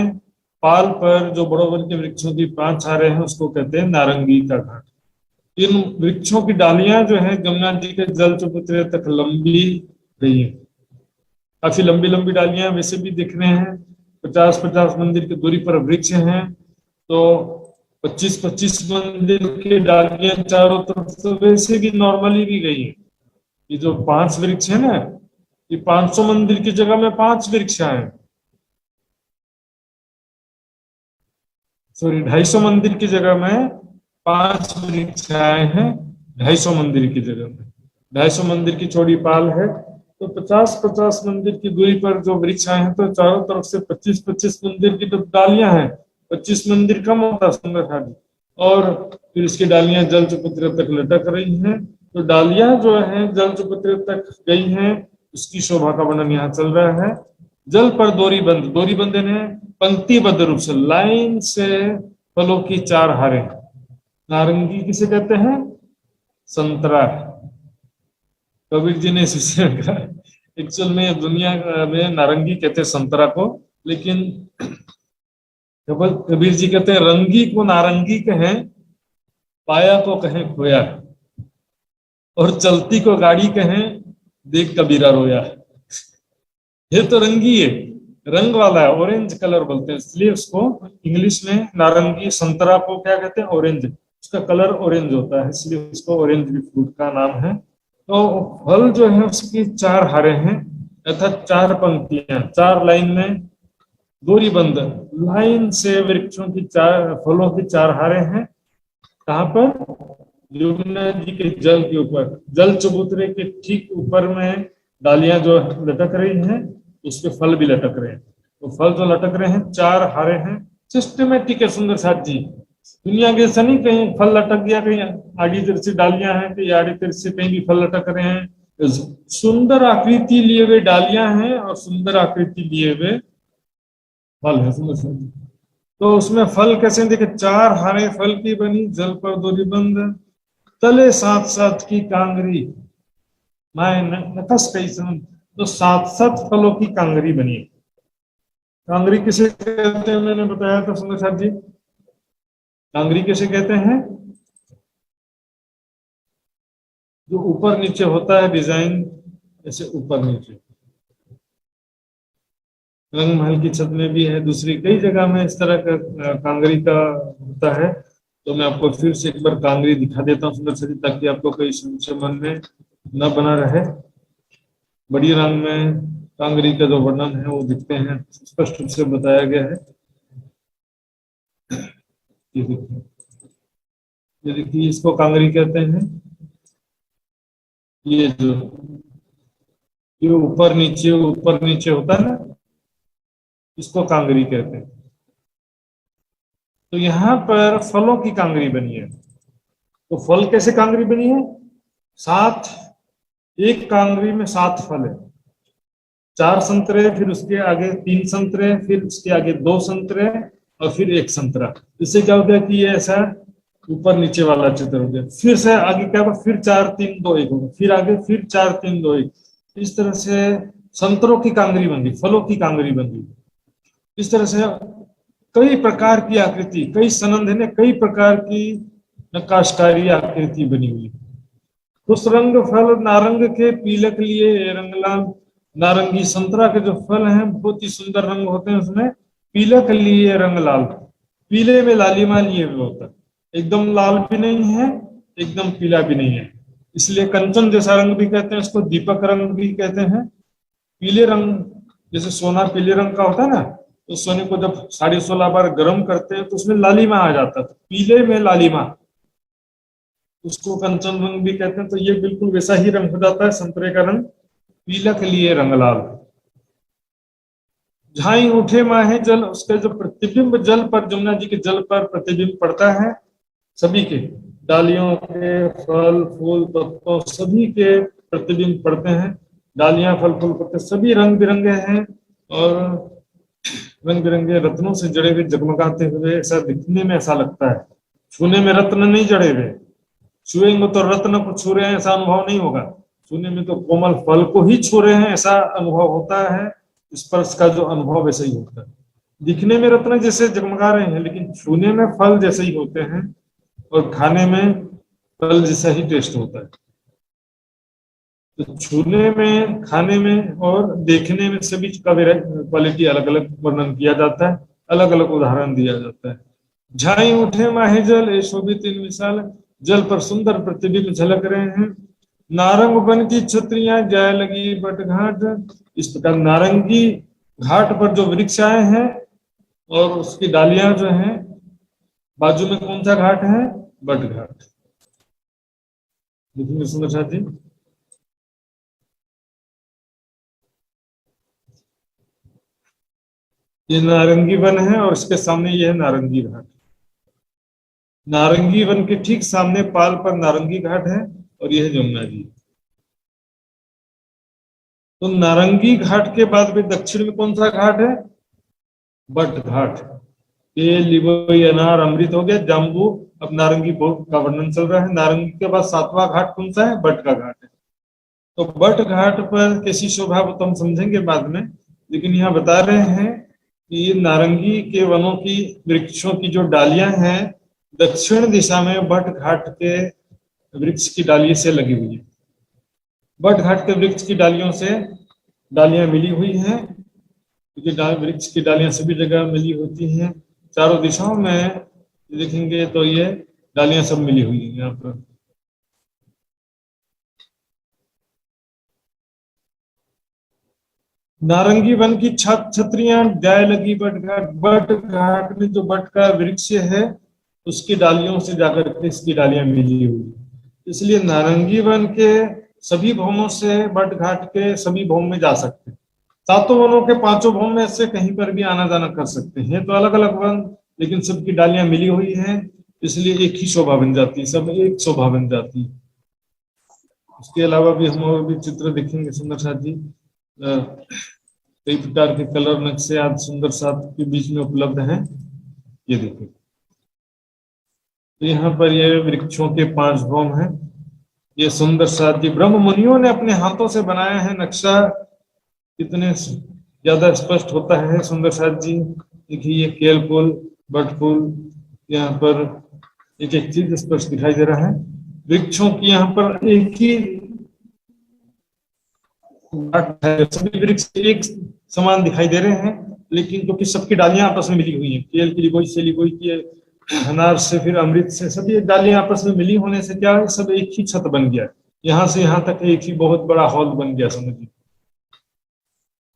पाल पर जो बड़ो वन के वृक्षों की 5 छारे हैं, उसको कहते हैं नारंगी का घाट। इन वृक्षों की डालियां जो है गंगा जी के जल चबूतरे तक लंबी गई है। काफी लंबी लंबी डालियां वैसे भी दिख रहे हैं। 50-50 मंदिर की दूरी पर वृक्ष हैं, तो 25-25 मंदिर की डालियां चारों तरफ से वैसे भी नॉर्मली भी गई है। ये जो 5 वृक्ष है ना, ये 500 मंदिर की जगह में 5 वृक्ष आए, सॉरी 250 मंदिर की जगह में 5 वृक्ष आए हैं। 250 मंदिर की जगह में 250 मंदिर की चौड़ी पाल है, तो 50-50 मंदिर की दूरी पर जो वृक्ष आए हैं, तो चारों तरफ से 25-25 मंदिर की तो डालियां हैं। 25 मंदिर कम होता सुंदर खाली, और फिर इसकी डालियां जल चबूतरे तक लटक रही हैं। तो डालियां जो है जल चबूतरे तक गई हैं, उसकी शोभा का वर्णन यहाँ चल रहा है। जल पर दोरी बंद ने पंक्तिबद्ध रूप से, लाइन से फलों की चार हारें। नारंगी किसे कहते हैं? संतरा। कबीर जी ने इस विषय में कहा, एक्चुअल में दुनिया में नारंगी कहते हैं संतरा को, लेकिन कबीर जी कहते हैं रंगी को नारंगी कहें, पाया को कहें खोया, और चलती को गाड़ी कहें, देख कबीरा रोया। ये तो रंगी है, रंग वाला है, ऑरेंज कलर बोलते हैं, इसलिए उसको इंग्लिश में नारंगी, संतरा को क्या कहते हैं? ऑरेंज। उसका कलर ऑरेंज होता है, इसलिए उसको ऑरेंज भी फ्रूट का नाम है। तो फल जो है उसकी चार हारे हैं, अर्थात चार पंक्तियां, चार लाइन में दोरी बंद लाइन से वृक्षों की चार, फलों की चार हारे हैं। कहाँ पर? यमुना जी के जल के ऊपर, जल चबूतरे के ठीक ऊपर में डालियां जो लटक रही हैं, उस पे फल भी लटक रहे हैं। तो फल जो लटक रहे हैं चार हारे हैं, सिस्टमेटिक है सुंदर साथ जी। दुनिया के ऐसा नहीं कहीं फल लटक गया, कहीं आड़ी तिरछी डालियां हैं, कहीं आड़ी तिरछी कहीं भी फल लटक रहे हैं। सुंदर आकृति लिए हुए डालियां हैं और सुंदर आकृति लिए हुए फल है सुंदर साथ जी। तो उसमें फल कैसे देखे? चार हारे फल की बनी, जल पर दोरी बंद, तले सात सात की कांगरी, मैं नकस कैसन। तो सात सात फलों की कांगरी बनी। कांगरी किसे कहते हैं मैंने बताया था सुंदर साथ जी? कांगरी किसे कहते हैं? जो ऊपर नीचे होता है डिजाइन, ऐसे ऊपर नीचे। रंग महल की छत में भी है, दूसरी कई जगह में इस तरह का कांगरी का होता है। तो मैं आपको फिर से एक बार कांगरी दिखा देता हूँ सुंदर साथ जी, ताकि आपको कोई संशय मन में न बना रहे। बड़ी रंग में कांगरी का जो वर्णन है वो दिखते हैं, स्पष्ट रूप से बताया गया है। ये देखिए इसको कांगरी कहते हैं। ये जो ये ऊपर नीचे होता है ना, इसको कांगरी कहते हैं। तो यहाँ पर फलों की कांगरी बनी है। तो फल कैसे कांगरी बनी है? सात, एक कांगरी में सात फल है। चार संतरे, फिर उसके आगे तीन संतरे, फिर उसके आगे दो संतरे, और फिर एक संतरा। इससे क्या हो गया कि ये ऐसा ऊपर नीचे वाला चित्र हो गया। फिर से आगे क्या होगा? फिर चार तीन दो एक होगा, फिर आगे फिर चार तीन दो एक। इस तरह से संतरों की कांगरी बन गई, फलों की कांगरी बन गई। इस तरह से कई प्रकार की आकृति, कई संबंध ने कई प्रकार की नक्काशकारी आकृति बनी हुई। खुश रंग फल नारंग के, पीलक लिए रंगलाल। नारंगी संतरा के जो फल हैं बहुत ही सुंदर रंग होते हैं, उसमें पीलक लिए रंग लाल, पीले में लालिमा लिए हुए होता है। एकदम लाल भी नहीं है, एकदम पीला भी नहीं है, इसलिए कंचन जैसा रंग भी कहते हैं उसको, दीपक रंग भी कहते हैं। पीले रंग, जैसे सोना पीले रंग का होता है ना, तो सोने को जब 16.5 बार गर्म करते हैं तो उसमें लालिमा आ जाता है, तो पीले में लालिमा, उसको कंचन रंग भी कहते हैं। तो ये बिल्कुल वैसा ही रंग हो जाता है संतरे का रंग, पीलक लिए रंग लाल। झाई उठे माहे जल, उसका जो प्रतिबिंब जल पर, जमुना जी के जल पर प्रतिबिंब पड़ता है, सभी के डालियों के, फल फूल पत्तों सभी के प्रतिबिंब पड़ते हैं। डालियां फल फूल पत्ते सभी रंग बिरंगे हैं, और रंग बिरंगे रत्नों से जड़े हुए, जगमगाते हुए, ऐसा दिखने में ऐसा लगता है। छूने में रत्न नहीं जड़े हुए, छुएंगे तो रत्न को छू रहे हैं ऐसा अनुभव नहीं होगा। छूने में तो कोमल फल को ही छू रहे हैं ऐसा अनुभव होता है। स्पर्श का जो अनुभव वैसे ही होता है। दिखने में रत्न जैसे जगमगा रहे हैं, लेकिन छूने में फल जैसे ही होते हैं, और खाने में फल जैसा ही टेस्ट होता है। तो छूने में, खाने में और देखने में सभी का क्वालिटी अलग अलग वर्णन किया जाता है, अलग अलग उदाहरण दिया जाता है। झाई उठे माहे जल, ए शोभित इन विशाल, जल पर सुंदर प्रतिबिंब झलक रहे हैं। नारंग वन की छत्रियां जाए लगी बट घाट, इस प्रकार नारंगी घाट पर जो वृक्ष आए हैं और उसकी डालियां जो हैं, बाजू में कौन सा घाट है? बट घाट। देखेंगे सुंदर साथ जी, ये नारंगी वन है और इसके सामने ये है नारंगी घाट। नारंगी वन के ठीक सामने पाल पर नारंगी घाट है और यह जमुना जी। तो नारंगी घाट के बाद भी दक्षिण में कौन सा घाट है? बट घाट। ये लिबोई अनार अमृत हो गया, जाम्बू। अब नारंगी का वर्णन चल रहा है। नारंगी के बाद सातवां घाट कौन सा है? बट का घाट है। तो बट घाट पर कैसी शोभा वो तो हम समझेंगे बाद में, लेकिन यहाँ बता रहे हैं कि ये नारंगी के वनों की वृक्षों की जो डालियां हैं दक्षिण दिशा में बट घाट के वृक्ष की डाली से लगी हुई है। बट घाट के वृक्ष की डालियों से डालियां मिली हुई हैं, क्योंकि वृक्ष की डालियां सभी जगह मिली होती हैं चारों दिशाओं में। देखेंगे तो ये डालियां सब मिली हुई हैं यहाँ पर। नारंगी वन की छत छतरियां डाय लगी बट घाट में जो बट का वृक्ष है उसकी डालियों से जाकर के इसकी डालियां मिली हुई, इसलिए नारंगी वन के सभी भौमों से बट घाट के सभी भौम में जा सकते हैं। सातों वनों के पांचों भौम में से कहीं पर भी आना जाना कर सकते हैं। तो अलग अलग वन लेकिन सबकी डालियां मिली हुई हैं, इसलिए एक ही शोभा बन जाती है, सब एक शोभा बन जाती है। उसके अलावा भी हम और भी चित्र देखेंगे सुंदर साथ जी। कई प्रकार के कलर नक्शे आज सुंदर साथ के बीच में उपलब्ध हैं। ये देखिए, तो यहाँ पर ये वृक्षों के 5 भौम हैं। ये सुंदर साथ जी ब्रह्म मुनियों ने अपने हाथों से बनाया है नक्शा। कितने ज्यादा स्पष्ट होता है सुंदर साथ जी। देखिए ये केल फूल, बट फूल, यहाँ पर एक एक चीज स्पष्ट दिखाई दे रहा है। वृक्षों की यहाँ पर एक ही है, सभी वृक्ष एक समान दिखाई दे रहे हैं, लेकिन क्योंकि सबकी डालियां आपस में मिली हुई हैं, केल की लिबोई से लिबोई की, अनार से, फिर अमृत से, सभी डालियां आपस में मिली होने से क्या है, सब एक ही छत बन गया। यहाँ से यहाँ तक एक ही बहुत बड़ा हॉल बन गया समझिए।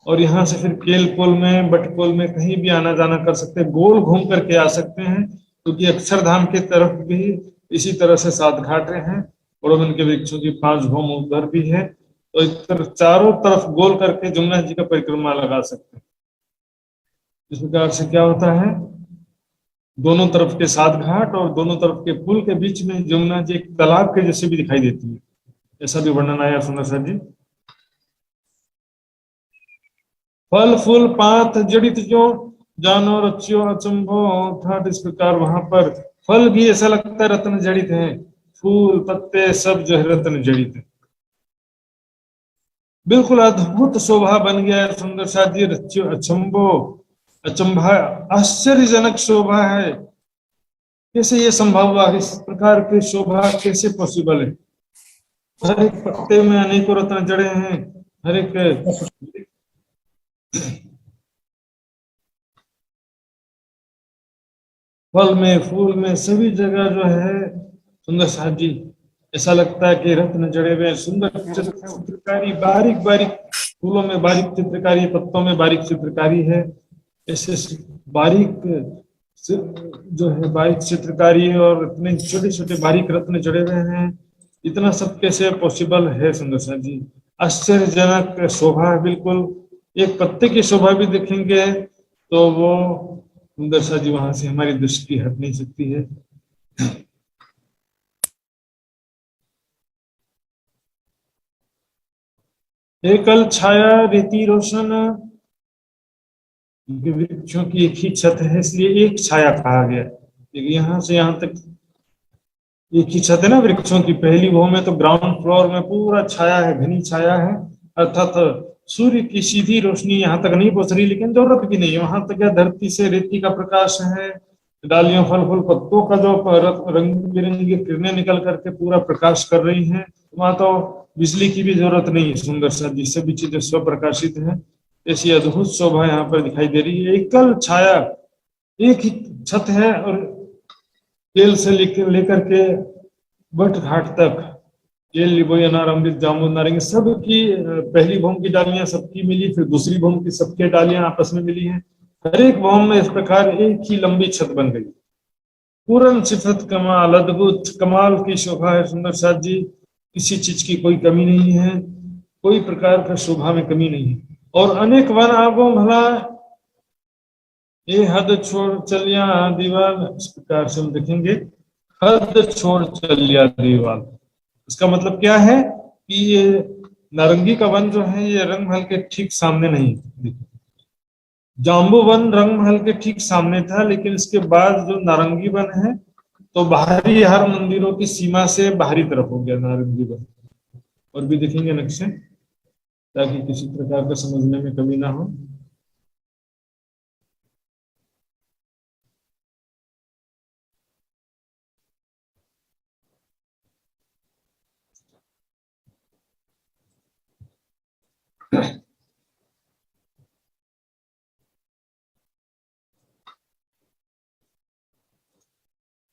और यहाँ से फिर केल पोल में, बटपोल में कहीं भी आना जाना कर सकते हैं, गोल घूम करके आ सकते हैं, क्योंकि अक्षरधाम की तरफ भी इसी तरह से 7 घाटे हैं। बड़ोवन के वृक्षों की 5 भौम उधर भी है। तो इस तरह चारों तरफ गोल करके जमुना जी का परिक्रमा लगा सकते हैं। इस प्रकार से क्या होता है, दोनों तरफ के 7 घाट और दोनों तरफ के पुल के बीच में जमुना जी एक तालाब के जैसे भी दिखाई देती है। ऐसा भी वर्णन आया सुंदर सर जी। फल फूल पात जड़ित जो जानो रच्यो अचंभो अर्थात इस प्रकार वहां पर फल भी ऐसा लगता है रत्न जड़ित है, फूल पत्ते सब जो है रत्न जड़ित है। बिल्कुल अद्भुत शोभा बन गया है सुंदर साथ जी। रच्यो अचंभो, अचंभा आश्चर्यजनक शोभा है। कैसे ये संभव हुआ, इस प्रकार की शोभा कैसे पॉसिबल है? हर एक पत्ते में अनेकों रत्न जड़े हैं, हर एक फल में, फूल में, सभी जगह जो है सुंदर साथ जी ऐसा लगता है कि रत्न जड़े हुए। सुंदर चित्रकारी, बारीक बारीक फूलों में बारीक चित्रकारी, पत्तों में बारीक चित्रकारी है। ऐसे बारीक जो है बारीक चित्रकारी और इतने छोटे छोटे बारीक रत्न जड़े हुए हैं। इतना सब कैसे पॉसिबल है सुंदर साथ जी? आश्चर्यजनक शोभा है बिल्कुल। एक पत्ते की शोभा भी देखेंगे तो वो सुंदर सा जी वहां से हमारी दृष्टि हट नहीं सकती है। एकल छाया रेती रोशन, वृक्षों की एक ही छत है इसलिए एक छाया कहा गया। लेकिन यहाँ से यहाँ तक एक ही छत है ना वृक्षों की। पहली भौम में तो ग्राउंड फ्लोर में पूरा छाया है, घनी छाया है, अर्थात सूर्य की सीधी रोशनी यहाँ तक नहीं पहुंच रही, लेकिन जरूरत भी नहीं है। वहां तक क्या धरती से रेती का प्रकाश है, डालियों फल फूल पत्तों का जो रंग बिरंगी किरणें निकल करके पूरा प्रकाश कर रही हैं। वहां तो बिजली की भी जरूरत नहीं है सुंदर सा, जिससे भी चीजें स्वप्रकाशित है। ऐसी अद्भुत शोभा यहाँ पर दिखाई दे रही है। एकल छाया, एक ही छत है और केल से लेकर के बट घाट तक, केल लिबोई अनार अमृत जामुन नारंगी सबकी पहली भौम की डालियां सबकी मिली, फिर दूसरी भौम की सबके डालियां आपस में मिली हैं। हर एक भौम में इस प्रकार एक ही लंबी छत बन गई। पूर्ण सिफत कमाल, अद्भुत कमाल की शोभा है सुंदर साथ जी। किसी चीज की कोई कमी नहीं है, कोई प्रकार का शोभा में कमी नहीं है। और अनेक वन आगो भला ये हद छोड़ चलिया दीवार, इस प्रकार से हम देखेंगे हद छोड़ चलिया दीवाल। इसका मतलब क्या है कि ये नारंगी का वन जो है ये रंग महल के ठीक सामने नहीं है। जाम्बू वन रंग महल के ठीक सामने था, लेकिन इसके बाद जो नारंगी वन है तो बाहरी हर मंदिरों की सीमा से बाहरी तरफ हो गया नारंगी वन। और भी देखेंगे नक्शे ताकि किसी प्रकार का समझने में कमी ना हो।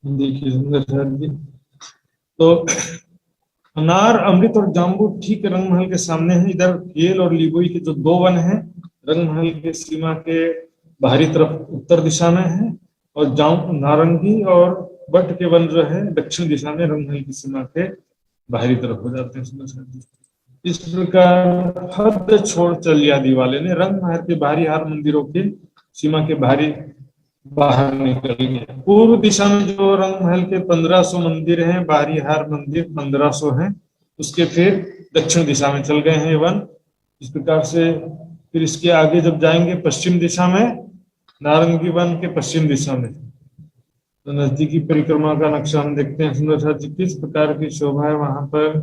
देखिए सुंदर सर जी, तो अनार अमृत और जाम्बू ठीक रंग महल के सामने है। इधर केल और लिबोई के जो दो वन हैं रंग महल के सीमा के बाहरी तरफ उत्तर दिशा में है, और जाम नारंगी और बट के वन जो है दक्षिण दिशा में रंग महल की सीमा के बाहरी तरफ हो जाते हैं। सुंदर सर जी, इस प्रकार हद छोड़ चलिया दिवाले ने रंग महल के बाहरी हर मंदिरों की सीमा के बाहरी बाहर निकल गया। पूर्व दिशा में जो रंग महल के 1500 मंदिर हैं, बाहरी हर मंदिर 1500 हैं, उसके फिर दक्षिण दिशा में चल गए हैं वन। इस प्रकार से फिर इसके आगे जब जाएंगे पश्चिम दिशा में, नारंगी वन के पश्चिम दिशा में, तो नजदीकी परिक्रमा का नक्शा हम देखते हैं सुंदर सा जी, किस प्रकार की शोभा है वहां पर।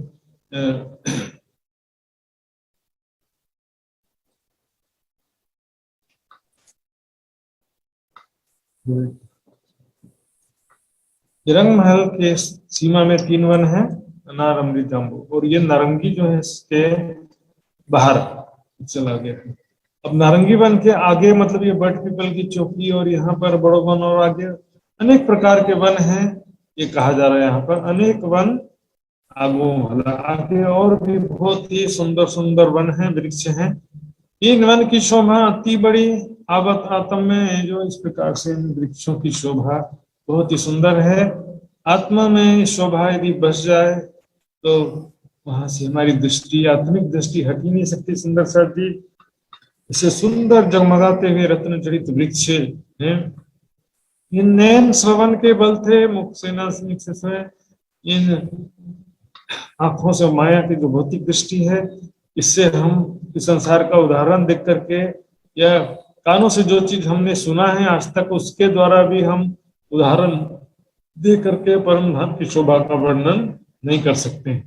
रंग महल के सीमा में 3 वन है, अनार अमृत जाम्बू, और ये नारंगी जो है इसके बाहर चला गया। अब नारंगी वन के आगे मतलब ये बट पीपल की चौकी और यहाँ पर बड़ो वन और आगे अनेक प्रकार के वन हैं। ये कहा जा रहा है यहाँ पर अनेक वन आगो भला आगे और भी बहुत ही सुंदर सुंदर वन हैं, वृक्ष हैं। इन वन की शोभा अति बड़ी आवत आत्म में, जो इस प्रकार से इन वृक्षों की शोभा बहुत ही सुंदर है। आत्मा में शोभा यदि बस जाए तो वहां से हमारी दृष्टि, आत्मिक दृष्टि हट ही नहीं सकती। सुंदर सर जी, इसे सुंदर जगमगाते हुए रत्न जड़ित वृक्ष हैं। इन नैन श्रवण के बल थे, मुख से न से इन आंखों से माया की जो भौतिक दृष्टि है, इससे हम इस संसार का उदाहरण देख करके या कानों से जो चीज हमने सुना है आज तक, उसके द्वारा भी हम उदाहरण दे करके परम धाम की शोभा का वर्णन नहीं कर सकते।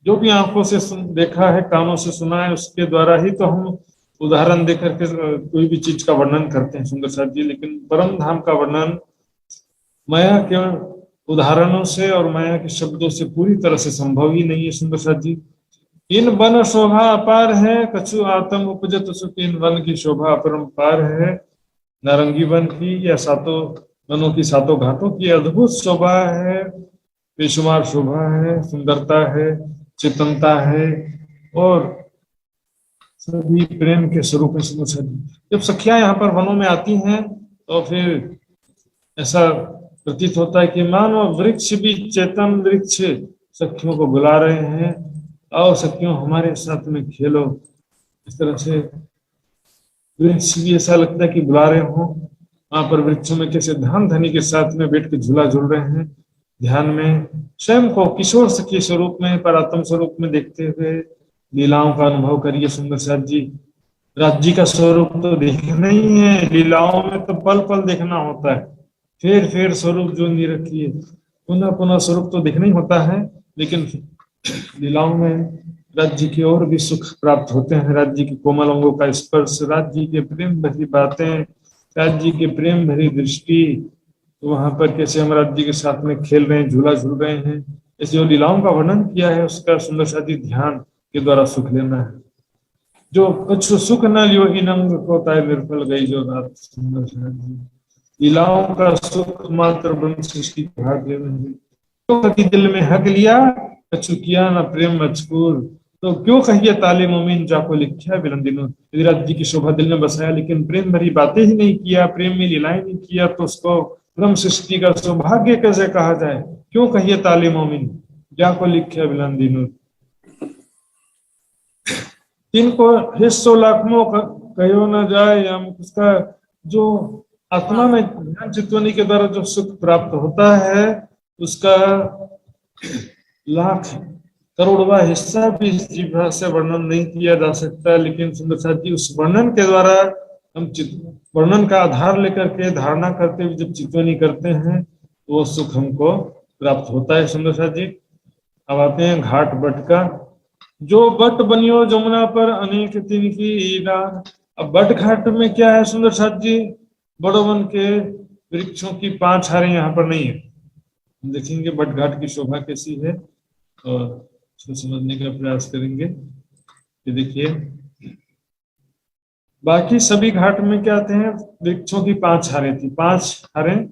जो भी आंखों से देखा है, कानों से सुना है, उसके द्वारा ही तो हम उदाहरण दे करके कोई भी चीज का वर्णन करते हैं सुंदर साथ जी। लेकिन परम धाम का वर्णन माया के उदाहरणों से और माया के शब्दों से पूरी तरह से संभव ही नहीं है सुंदर साथ जी। इन वन शोभा अपार है, कछु आत्म उपजत सुख, इन वन की शोभा अपरंपार है। नारंगी वन की या सातों वनों की सातों घाटों की अद्भुत शोभा है, बेशुमार शोभा है, सुंदरता है, चेतनता है, और सभी प्रेम के स्वरूप है। जब सखियां यहाँ पर वनों में आती हैं तो फिर ऐसा प्रतीत होता है कि मानो वृक्ष भी चेतन वृक्ष सखियों को बुला रहे हैं, और सखियों हमारे साथ में खेलो। इस तरह से वृक्ष भी ऐसा लगता है कि बुला रहे हो। वहां पर वृक्षों में कैसे धन धनी के साथ में बैठ के झूला झूल रहे हैं, ध्यान में स्वयं को किशोर सखी स्वरूप में, परात्म स्वरूप में देखते हुए लीलाओं का अनुभव करिए सुंदर साथ जी। राज्य का स्वरूप तो देखना ही है, लीलाओं में तो पल पल देखना होता है। फेर स्वरूप जो नहीं रखी है, पुनः पुनः स्वरूप तो देखना ही होता है, लेकिन लीलाओं में राज्य की और भी सुख प्राप्त होते हैं। राज्य के कोमल अंगों का स्पर्श, राज्य के प्रेम भरी बातें, राज्य के प्रेम भरी दृष्टि, तो वहां पर कैसे हम राज्य के साथ में खेल रहे हैं, झूला झूल रहे हैं। इस जो लीलाओं का वर्णन किया है उसका सुंदर साथी ध्यान के द्वारा सुख लेना है। जो कुछ सुख न लियो इन अंग को ताय निर्फल गई जो रात। सुंदर साथी लीलाओं का सुख मात्र ब्रह्म सृष्टि भाग लेना है। तो कभी दिल में हक लिया कछु किया न प्रेम मजकूर, तो क्यों कहिए ताले मोमिन जाको लिखा बिलंदिनो। यदि राज्य की शोभा दिल में बसाया लेकिन प्रेम भरी बातें ही नहीं किया, प्रेम में लीलाएं नहीं किया, तो उसको ब्रह्म सृष्टि का सौभाग्य कैसे कहा जाए। क्यों कहिए ताले मोमिन जाको लिखा बिलंदिनो। इनको हिस्सो लाखों कहो न जाए, या उसका जो आत्मा में ध्यान चितवनी के द्वारा जो सुख प्राप्त होता है उसका लाख करोड़वा हिस्सा भी इस जीभ से वर्णन नहीं किया जा सकता। लेकिन सुंदर साथ जी उस वर्णन के द्वारा हम वर्णन का आधार लेकर के धारणा करते हुए जब चित्तवनी करते हैं तो वो सुख हमको प्राप्त होता है। सुंदर साथ जी अब आते हैं घाट बट का। जो बट बनियो जमुना पर अनेक तिनकी डार। अब बट घाट में क्या है सुंदर साथ जी, बड़वन के वृक्षों की 5 हारें यहाँ पर नहीं है। देखेंगे बट घाट की शोभा कैसी है और उसको समझने का प्रयास करेंगे। ये देखिए बाकी सभी घाट में क्या आते हैं, वृक्षों की 5 हारें थी, 5 हारें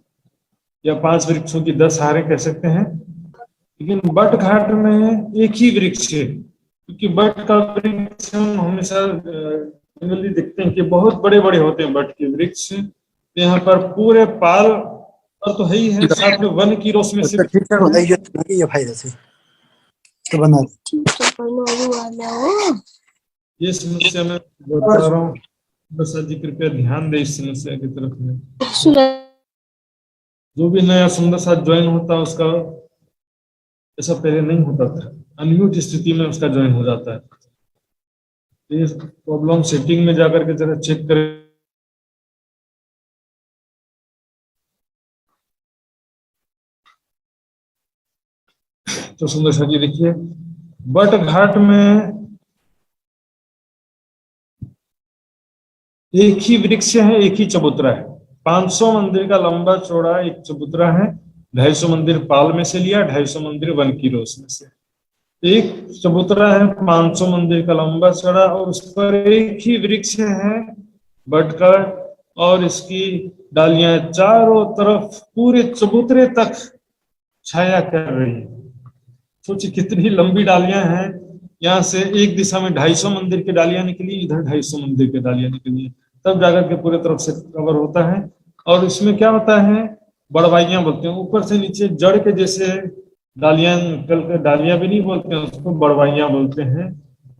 या 5 वृक्षों की 10 हारें कह सकते हैं। लेकिन बट घाट में एक ही वृक्ष है, क्योंकि बट का वृक्ष हम हमेशा जनरली देखते हैं कि बहुत बड़े बड़े होते हैं बट के वृक्ष। यहाँ पर पूरे पाल और तो है ही है, साथ में वन की रोशनी से तो बना ये समस्या मैं बता रहा हूँ, बस जी कृपया ध्यान दे इस समस्या की तरफ में। जो भी नया सुंदर साथ ज्वाइन होता है उसका ऐसा पहले नहीं होता था, अनम्यूट स्थिति में उसका ज्वाइन हो जाता है। ये प्रॉब्लम सेटिंग में जाकर के जरा चेक करें। तो सुंदर साथ जी देखिए बट घाट में एक ही वृक्ष है, एक ही चबूतरा है। 500 मंदिर का लंबा चौड़ा एक चबूतरा है, 250 मंदिर पाल में से लिया, 250 मंदिर वन की रोस में से। एक चबूतरा है 500 मंदिर का लंबा चौड़ा और उस पर एक ही वृक्ष है बट का, और इसकी डालियां चारों तरफ पूरे चबूतरे तक छाया कर रही है। सोचिए कितनी लंबी डालियां हैं, यहाँ से एक दिशा में 250 मंदिर की डालियां निकली, इधर 250 मंदिर की डालियां निकली, तब जाकर के पूरे तरफ से कवर होता है। और इसमें क्या होता है, बड़वाइयां बोलते हैं, ऊपर से नीचे जड़ के जैसे डालियां निकल कर, डालियां भी नहीं बोलते हैं उसको, बड़वाइयां बोलते हैं।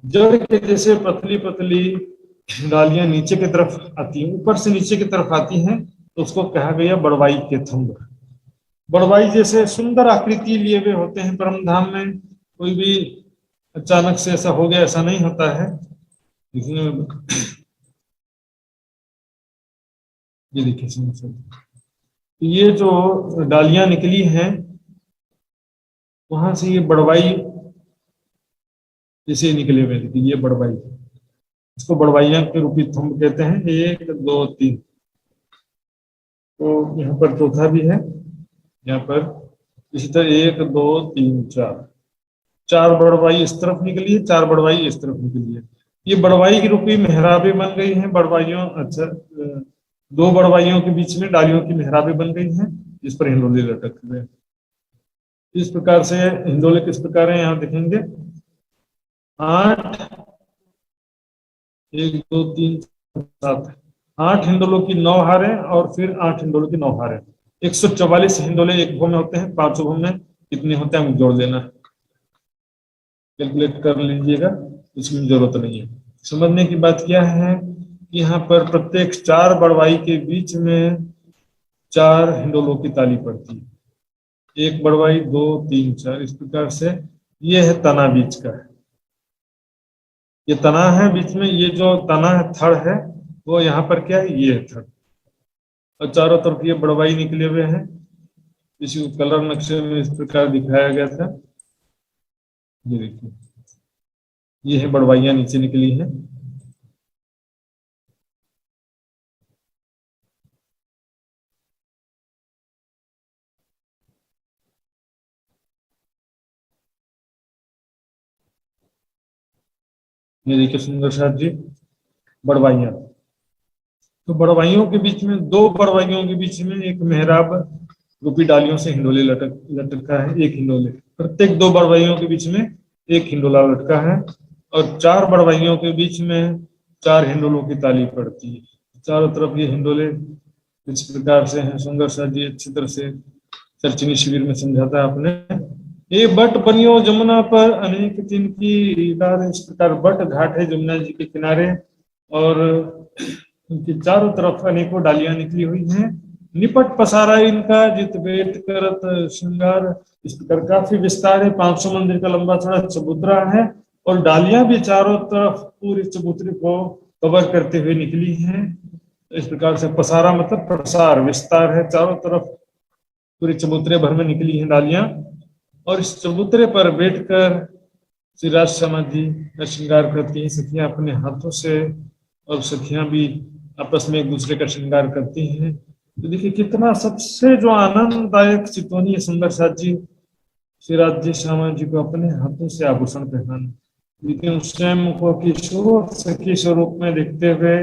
जड़ के जैसे पतली पतली डालियां नीचे की तरफ आती हैं, ऊपर से नीचे की तरफ आती हैं, तो उसको कहा गया बड़वाई के थंब। बड़वाई जैसे सुंदर आकृति लिए हुए होते हैं परम धाम में, कोई भी अचानक से ऐसा हो गया ऐसा नहीं होता है। ये देखिए समझ, ये जो डालियां निकली हैं वहां से ये बड़वाई जैसे निकले हुए, देखिए ये बड़वाई, इसको बड़वाइयां के रूपी थंब कहते हैं। 1 2 3, तो यहाँ पर चौथा भी है, यहाँ पर इसी तरह 1 2 3 4, 4 बड़वाई इस तरफ निकली है, 4 बड़वाई इस तरफ निकली है। ये बड़वाई की रूपी मेहराबें बन गई हैं, बड़वाइयों, अच्छा 2 बड़वाइयों के बीच में डालियों की मेहराबें बन गई हैं, जिस पर हिंडोले लटक रहे हैं। इस प्रकार से हिंडोले किस प्रकार है यहाँ देखेंगे, 8 1 2 3 7, 8 हिंडोलों की 9 हारें और फिर 8 हिंडोलों की 9 हारें। 144 हिंडोले एक भव में होते हैं, 5 भव में कितने होते हैं जोड़ देना, कैलकुलेट कर लीजिएगा, इसमें जरूरत नहीं है। समझने की बात क्या है कि यहाँ पर प्रत्येक 4 बड़वाई के बीच में 4 हिंडोलों की ताली पड़ती है, 1 बड़वाई 2 3 4, इस प्रकार से ये है तना बीच का है, ये तना है बीच में, ये जो तना है थड़ है वो यहाँ पर क्या है, ये है थड़, और चारों तरफ ये बड़वाई निकले हुए हैं। इसी कलर नक्शे में इस प्रकार दिखाया गया था, ये देखिए ये है बड़वाइयां नीचे निकली है। ये देखिए सुंदर साथ जी बड़वाइयां, तो बड़वाइयों के बीच में, 2 बड़वाइयों के बीच में एक मेहराब रूपी डालियों से हिंडोले लटका है, एक हिंडोले, प्रत्येक 2 बड़वाइयों के बीच में एक हिंडोला लटका है, और 4 बड़वाइयों के बीच में 4 हिंडोलों की ताली पड़ती है। चारों तरफ ये हिंडोले इस प्रकार से हैं। सुंदर साथ जी अच्छी तरह से चर्चनी शिविर में समझाता है आपने। ये बट बनियो जमुना पर अनेक तिनकी डार, इस प्रकार बट घाट है जमुना जी के किनारे, और उनकी चारों तरफ अनेकों डालियां निकली हुई हैं, निपट पसारा इनका जित बेट करत श्रृंगार। इस प्रकार काफी विस्तार है, 500 मंदिर का लंबा चौड़ा चबूतरा है, और डालियां भी चारों तरफ पूरी चबूतरे को कवर करते हुए निकली हैं। इस प्रकार से पसारा मतलब प्रसार, विस्तार है, चारों तरफ पूरे चबूतरे भर में निकली हैं डालियां। और इस चबूतरे पर बैठकर श्री राज समाधि का श्रृंगार करती हैं सखियां अपने हाथों से, और सखियां भी आपस में एक दूसरे का श्रृंगार करती हैं। तो देखिए कितना सबसे जो आनंददायक चितौनी है सुंदर साथ जी, श्री राज्य श्यामा जी को अपने हाथों से आभूषण पहनाना, लेकिन स्वयं को किशोर सखी स्वरूप में देखते हुए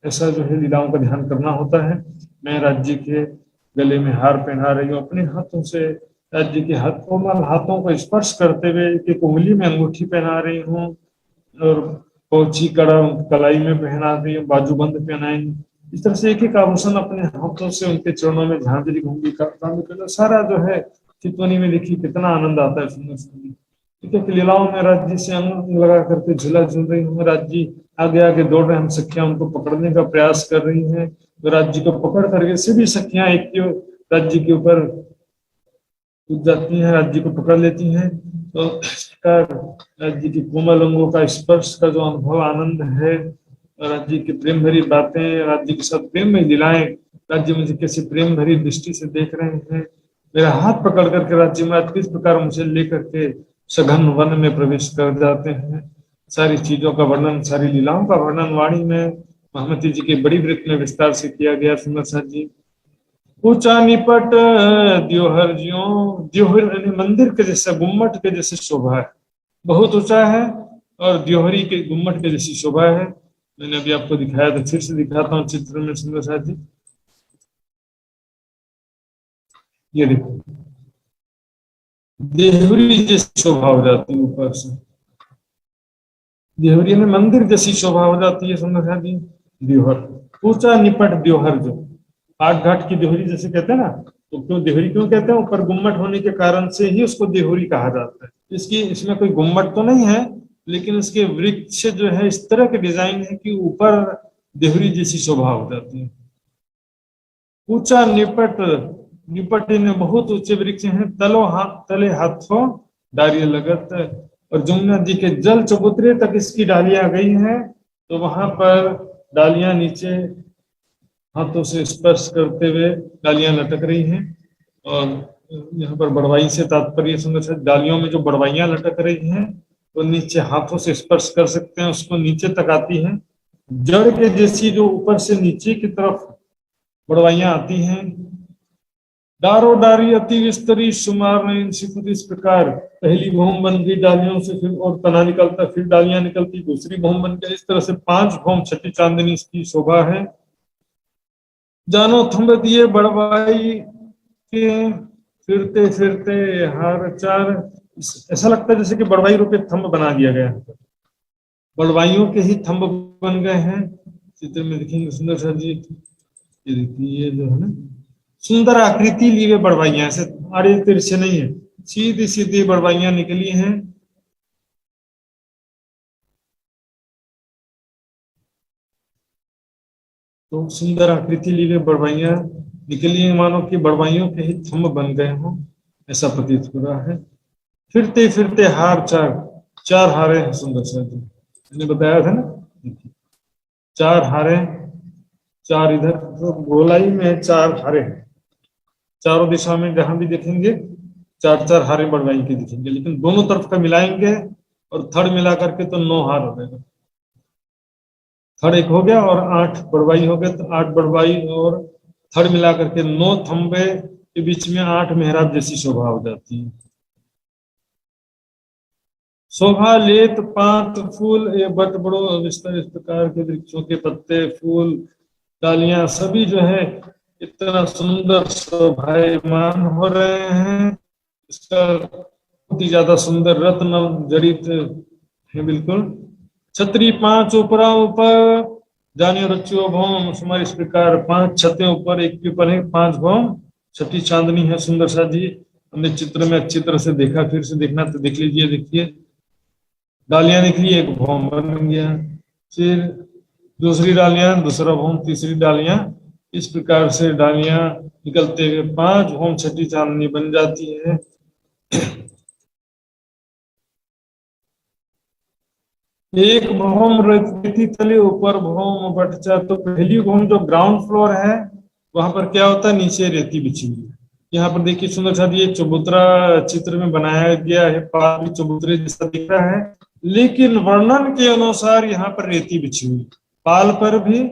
ऐसा जो है लीलाओं का ध्यान करना होता है। मैं राज्य के गले में हार पहना रही हूँ अपने हाथों से, राज्य के हाथ कोमल हाथों को स्पर्श करते हुए एक उंगली में अंगूठी पहना रही हूँ, और पोची कड़ा कलाई में पहना रही हूँ, बाजूबंद पहनाई। इस तरह से एक एक आभूषण अपने हाथों से उनके चरणों में झांझरी घूंगी करता सारा जो है चितौनी में देखिए कितना आनंद आता है सुंदर सुंदर। ठीक है, लीलाओं में राज्य से अंग लगा करके झूला झूल रही हूँ, राज्य आगे आगे दौड़ रहे, हम सखियां उनको पकड़ने का प्रयास कर रही हैं, तो राज्य को पकड़ करके सभी सखियां एक राज्य के ऊपर कूद जाती हैं, राज्य को पकड़ लेती हैं। तो राज्य की कोमल अंगों का स्पर्श का जो अनुभव आनंद है, राज्य की प्रेम भरी बातें, राज्य के साथ प्रेम में लीलाएं, राज्य मुझे कैसे प्रेम भरी दृष्टि से देख रहे हैं, मेरा हाथ पकड़ करके राज्य में किस प्रकार मुझे लेकर के सघन वन में प्रवेश कर जाते हैं। सारी चीजों का वर्णन, सारी लीलाओं का वर्णन वाणी में महमती जी के बड़ी वृत्त में विस्तार से किया गया सुंदर साथ जी। ऊंचा निपट द्योहर ज्यों, द्योहर मंदिर के जैसा गुम्मट के जैसे शोभा है, बहुत ऊंचा है, और द्योहरी के गुम्मट के जैसी शोभा है। मैंने अभी आपको दिखाया था, फिर से दिखाता हूँ चित्र में सुंदर साथ जी। ये देखो देहरी जैसी शोभा हो जाती है ऊपर से, देहरी में मंदिर जैसी शोभा हो जाती है सुंदर साथ जी। द्योहर ऊंचा निपट द्योहर जो आठ घाट की देहरी जैसे कहते हैं ना, तो क्यों देहरी क्यों कहते हैं, ऊपर गुम्मट होने के कारण से ही उसको देहरी कहा जाता है। इसकी इसमें कोई गुम्मट तो नहीं है, लेकिन इसके वृक्ष जो है इस तरह के डिजाइन है कि ऊपर देहरी जैसी शोभा हो जाती है। ऊंचा निपट, निपट में बहुत ऊंचे वृक्ष हैं, तले हाथों डालियां लगत, और जमुना जी के जल चबूतरे तक इसकी डालियां गई हैं, तो वहां पर डालियां नीचे हाथों से स्पर्श करते हुए डालियां लटक रही हैं। और यहाँ पर बड़वाई से तात्पर्य सुंदर से, डालियों में जो बड़वाइयां लटक रही हैं तो नीचे हाथों से स्पर्श कर सकते हैं, उसको नीचे तक आती हैं, जड़ के जैसी जो ऊपर से नीचे की तरफ बड़वाइयां आती हैं। डारो डारी अति विस्तरी सुमार इस प्रकार पहली भौम बन गई डालियों से, फिर और तना निकलता, फिर डालियां निकलती, दूसरी भौम बन गई, इस तरह से 5 भौम छठी चांदनी इसकी शोभा है। जानो थंब दिए बड़वाई के फिरते फिरते हार चार, ऐसा लगता है जैसे कि बड़वाई रूपे थंब बना दिया गया है, बड़वाइयों के ही थंब बन गए हैं। चित्र में देखेंगे सुंदर सा जी, ये देखिए ये जो है ना सुंदर आकृति ली हुए बड़वाइयां, ऐसे आड़े तिरछे नहीं है, सीधी सीधी बड़वाइयां निकली हैं। तो सुंदर आकृति ली हुई बड़वाइयां निकली हैं, मानो कि बड़वाइयों के ही थंब बन गए हों, ऐसा प्रतीत हो रहा है। फिरते फिरते हार चार, 4 हारे हैं सुंदर सा जी, मैंने बताया था ना, 4 हारे, 4 इधर तो गोलाई में 4 हारे हैं, चारों दिशा में जहां भी देखेंगे 4 हारे बड़वाई के दिखेंगे, लेकिन दोनों तरफ का मिलाएंगे और थड़ मिला करके तो 9 हार हो जाएगा। थड़ एक हो गया और 8 बड़वाई हो गए, तो 8 बड़वाई और थड़ मिला करके 9 थंबे के बीच में 8 मेहराब जैसी शोभा हो जाती है। शोभा लेत पात फूल ये बट बड़ो विस्तार, इस प्रकार के वृक्षों के पत्ते, फूल, डालियां सभी जो है इतना सुंदर शोभायमान हो रहे हैं। इसका बहुत ही ज्यादा सुंदर रत्न जड़ित है बिल्कुल। छतरी 5 ऊपरा ऊपर जानियो रचियो भौम, हमारे इस प्रकार 5 छतें ऊपर एक के ऊपर है, 5 भौम छठी चांदनी है सुंदर सा जी। हमने चित्र में अच्छी तरह से देखा, फिर से देखना तो देख लीजिए। देखिए डालियां निकली, एक भौम बन गया, फिर दूसरी डालियां, दूसरा भौम, तीसरी डालियां, इस प्रकार से डालियां निकलते हुए 5 भौम छठी चांदनी बन जाती है। एक भौम रेती तले ऊपर भौम बटचा, तो पहली भौम जो ग्राउंड फ्लोर है वहां पर क्या होता है, नीचे रेती बिछी हुई है। यहाँ पर देखिए सुंदर सा ये चबूतरा चित्र में बनाया गया है, पाल चबूतरे जैसा दिख रहा है, लेकिन वर्णन के अनुसार यहाँ पर रेती बिछी हुई, पाल पर भी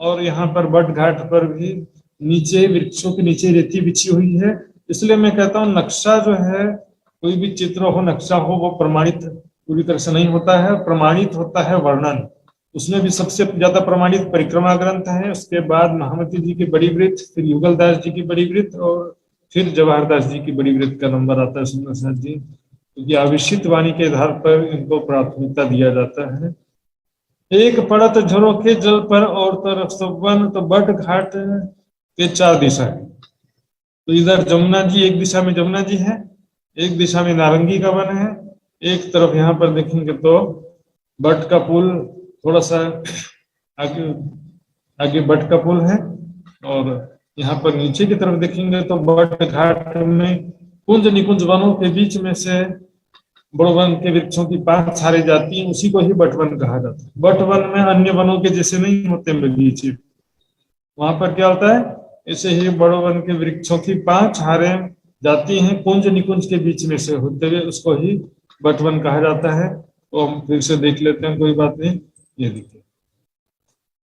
और यहाँ पर बट घाट पर भी नीचे वृक्षों के नीचे रेती बिछी हुई है। इसलिए मैं कहता हूँ नक्शा जो है, कोई भी चित्र हो, नक्शा हो, वो प्रमाणित पूरी तरह से नहीं होता है, प्रमाणित होता है वर्णन। उसमें भी सबसे ज्यादा प्रमाणित परिक्रमा ग्रंथ है, उसके बाद महामती जी की बड़ी वृत्त, फिर युगलदास जी की बड़ी वृत्त और फिर जवाहर दास जी की बड़ी वृत्त का नंबर आता है सुंदर साथ जी, क्योंकि आविष्टित वाणी के आधार पर इनको प्राथमिकता दिया जाता है। एक पड़त झरोखे जल पर और तरफ सबवन, तो बट घाट के 4 दिशा है। तो इधर जमुना जी, एक दिशा में जमुना जी है, एक दिशा में नारंगी का वन है, एक तरफ यहाँ पर देखेंगे तो बट का पुल, थोड़ा सा आगे आगे बट का पुल है, और यहाँ पर नीचे की तरफ देखेंगे तो बट घाट में कुंज निकुंज वनों के बीच में से बड़ो वन के वृक्षों की 5 छारे जाती हैं, उसी को ही बटवन कहा जाता है। बटवन में अन्य वनों के जैसे नहीं होते बगीचे, वहां पर क्या होता है, ऐसे ही बड़ो वन के वृक्षों की 5 छारे जाती हैं कुंज निकुंज के बीच में से होते हुए, उसको ही बटवन कहा जाता है। तो हम फिर से देख लेते हैं, कोई बात नहीं। ये देखिए,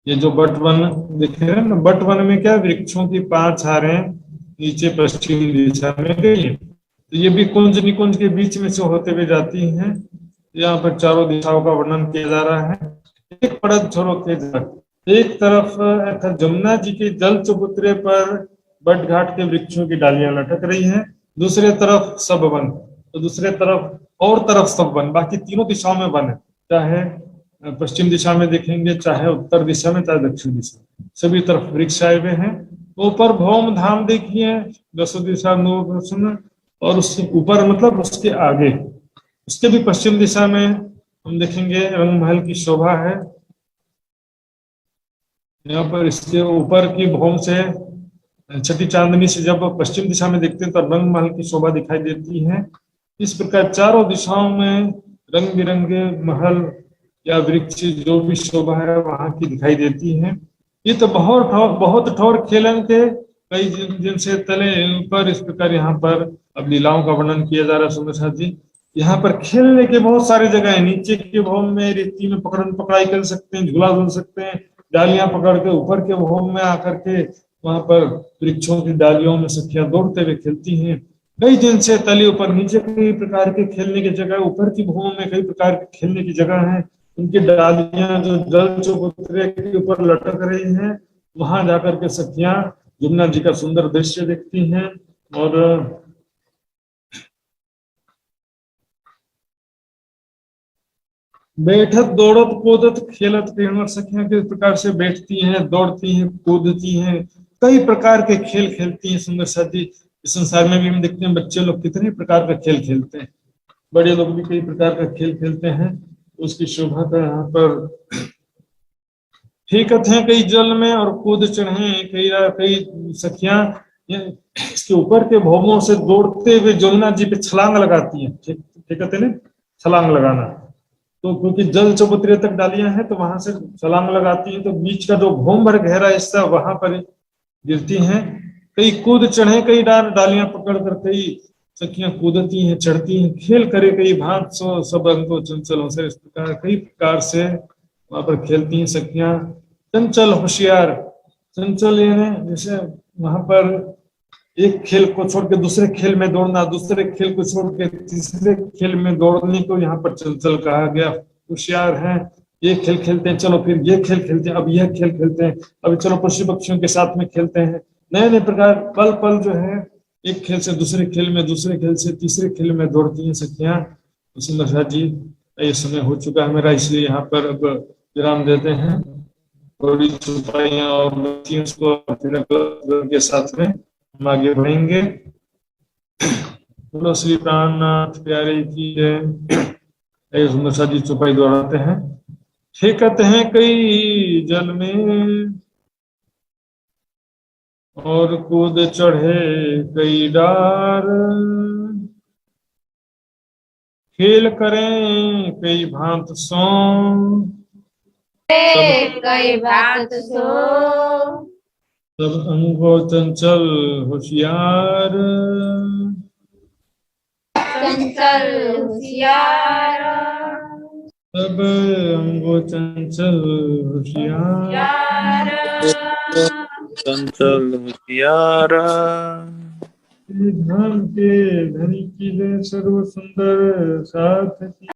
ये जो बट वन दिख रहे हैं ना, बट वन में क्या वृक्षों की 5 छारें नीचे पश्चिम दिशा में गई है, तो ये भी कुंज निकुंज के बीच में से होते हुए जाती हैं। यहाँ पर चारों दिशाओं का वर्णन किया जा रहा है। एक पड़त झरोखे जल, एक तरफ जमुना जी के जल चबूतरे पर बट घाट के वृक्षों की डालियां लटक रही हैं, दूसरे तरफ सब वन, तो दूसरे तरफ और तरफ सब वन, बाकी तीनों दिशाओं में वन है, चाहे पश्चिम दिशा में देखेंगे, चाहे उत्तर दिशा में, चाहे दक्षिण दिशा में, सभी तरफ वृक्ष आए हुए हैं। ऊपर भौम धाम देखिए, दसों दिशा नौ, और उसके ऊपर मतलब उसके आगे, उसके भी पश्चिम दिशा में हम देखेंगे रंग महल की शोभा है। यहाँ पर इसके ऊपर की भौम से छठी चांदनी से जब पश्चिम दिशा में देखते हैं तो रंग महल की शोभा दिखाई देती है। इस प्रकार चारों दिशाओं में रंग बिरंगे महल या वृक्ष जो भी शोभा है वहां की दिखाई देती है। ये तो बहुत ठोर खेलन के कई जिनसे तले ऊपर, इस प्रकार यहाँ पर अब लीलाओं का वर्णन किया जा रहा है सुंदर साथ जी। यहाँ पर खेलने के बहुत सारे जगह है, नीचे के भौम में रेती में पकड़न पकड़ाई कर सकते हैं, झूला झूल सकते हैं, डालियां पकड़ के ऊपर के भौम में आकर के वहां पर वृक्षों की डालियों में सखियां दौड़ते हुए खेलती हैं। कई दिन से तले ऊपर नीचे कई प्रकार के खेलने की जगह, ऊपर की भूमि में कई प्रकार के खेलने की जगह है। उनकी डालियां जो जल चबूतरे के ऊपर लटक रही हैं, वहां जाकर के सखियां यमुना जी का सुंदर दृश्य देखती हैं। और बैठत दौड़त कूदत खेलत प्रेमत, सखियां किस प्रकार से बैठती हैं, दौड़ती हैं, कूदती हैं, कई प्रकार के खेल खेलती हैं सुंदर साथी। इस संसार में भी हम देखते हैं बच्चे लोग कितने प्रकार का खेल खेलते हैं, बड़े लोग भी कई प्रकार का खेल खेलते हैं। उसकी शोभा का यहाँ पर फेंकत हैं कई जल में और कूद चढ़े कई कई सखियां इसके ऊपर के भौमों से दौड़ते हुए जमुना जी पे छलांग लगाती हैं। फेंकत है ना, छलांग लगाना, तो क्योंकि जल चबूतरे तक डालियां हैं तो वहां से छलांग लगाती हैं, तो बीच का जो भौम भर गहरा हिस्सा वहां पर गिरती हैं। कई कूद चढ़े कई डालियां पकड़ कर, कई सखियां कूदती हैं चढ़ती हैं, खेल करे कई भांत सो सब अंको चंचलों से, इस प्रकार कई प्रकार से वहां पर खेलती हैं सखियां। चंचल होशियार, चंचल यानी जैसे वहां पर एक खेल को छोड़ के दूसरे खेल में दौड़ना, दूसरे खेल को छोड़ के तीसरे खेल में दौड़ने को यहाँ पर चंचल कहा गया। होशियार हैं, ये खेल खेलते हैं, चलो फिर ये खेल खेलते हैं, अब यह खेल खेलते हैं, अब चलो पशु पक्षियों के साथ में खेलते हैं। नए नए प्रकार पल पल जो है एक खेल से दूसरे खेल में, दूसरे खेल से तीसरे खेल में दौड़ती हैं सखियां। सुंदर साथ जी, ये समय हो चुका है मेरा, इसलिए यहाँ पर अब विराम देते हैं। थोड़ी छुपाइयाँ और उसको के साथ में हम आगे बढ़ेंगे। बोलो श्री प्राणनाथ प्यारे की जय। सुंदर सा जी चौपाई दोहराते हैं। फेंकत हैं कई जल में और कूद चढ़े कई डार, खेल करें कई भांत सो, कई बात सो, सब अंगो चंचल होशियार, चंचल होशियार, सब अंगो चंचल होशियार, चंचल होशियारा, धाम के धनी की जय सर्व सुंदर साथ की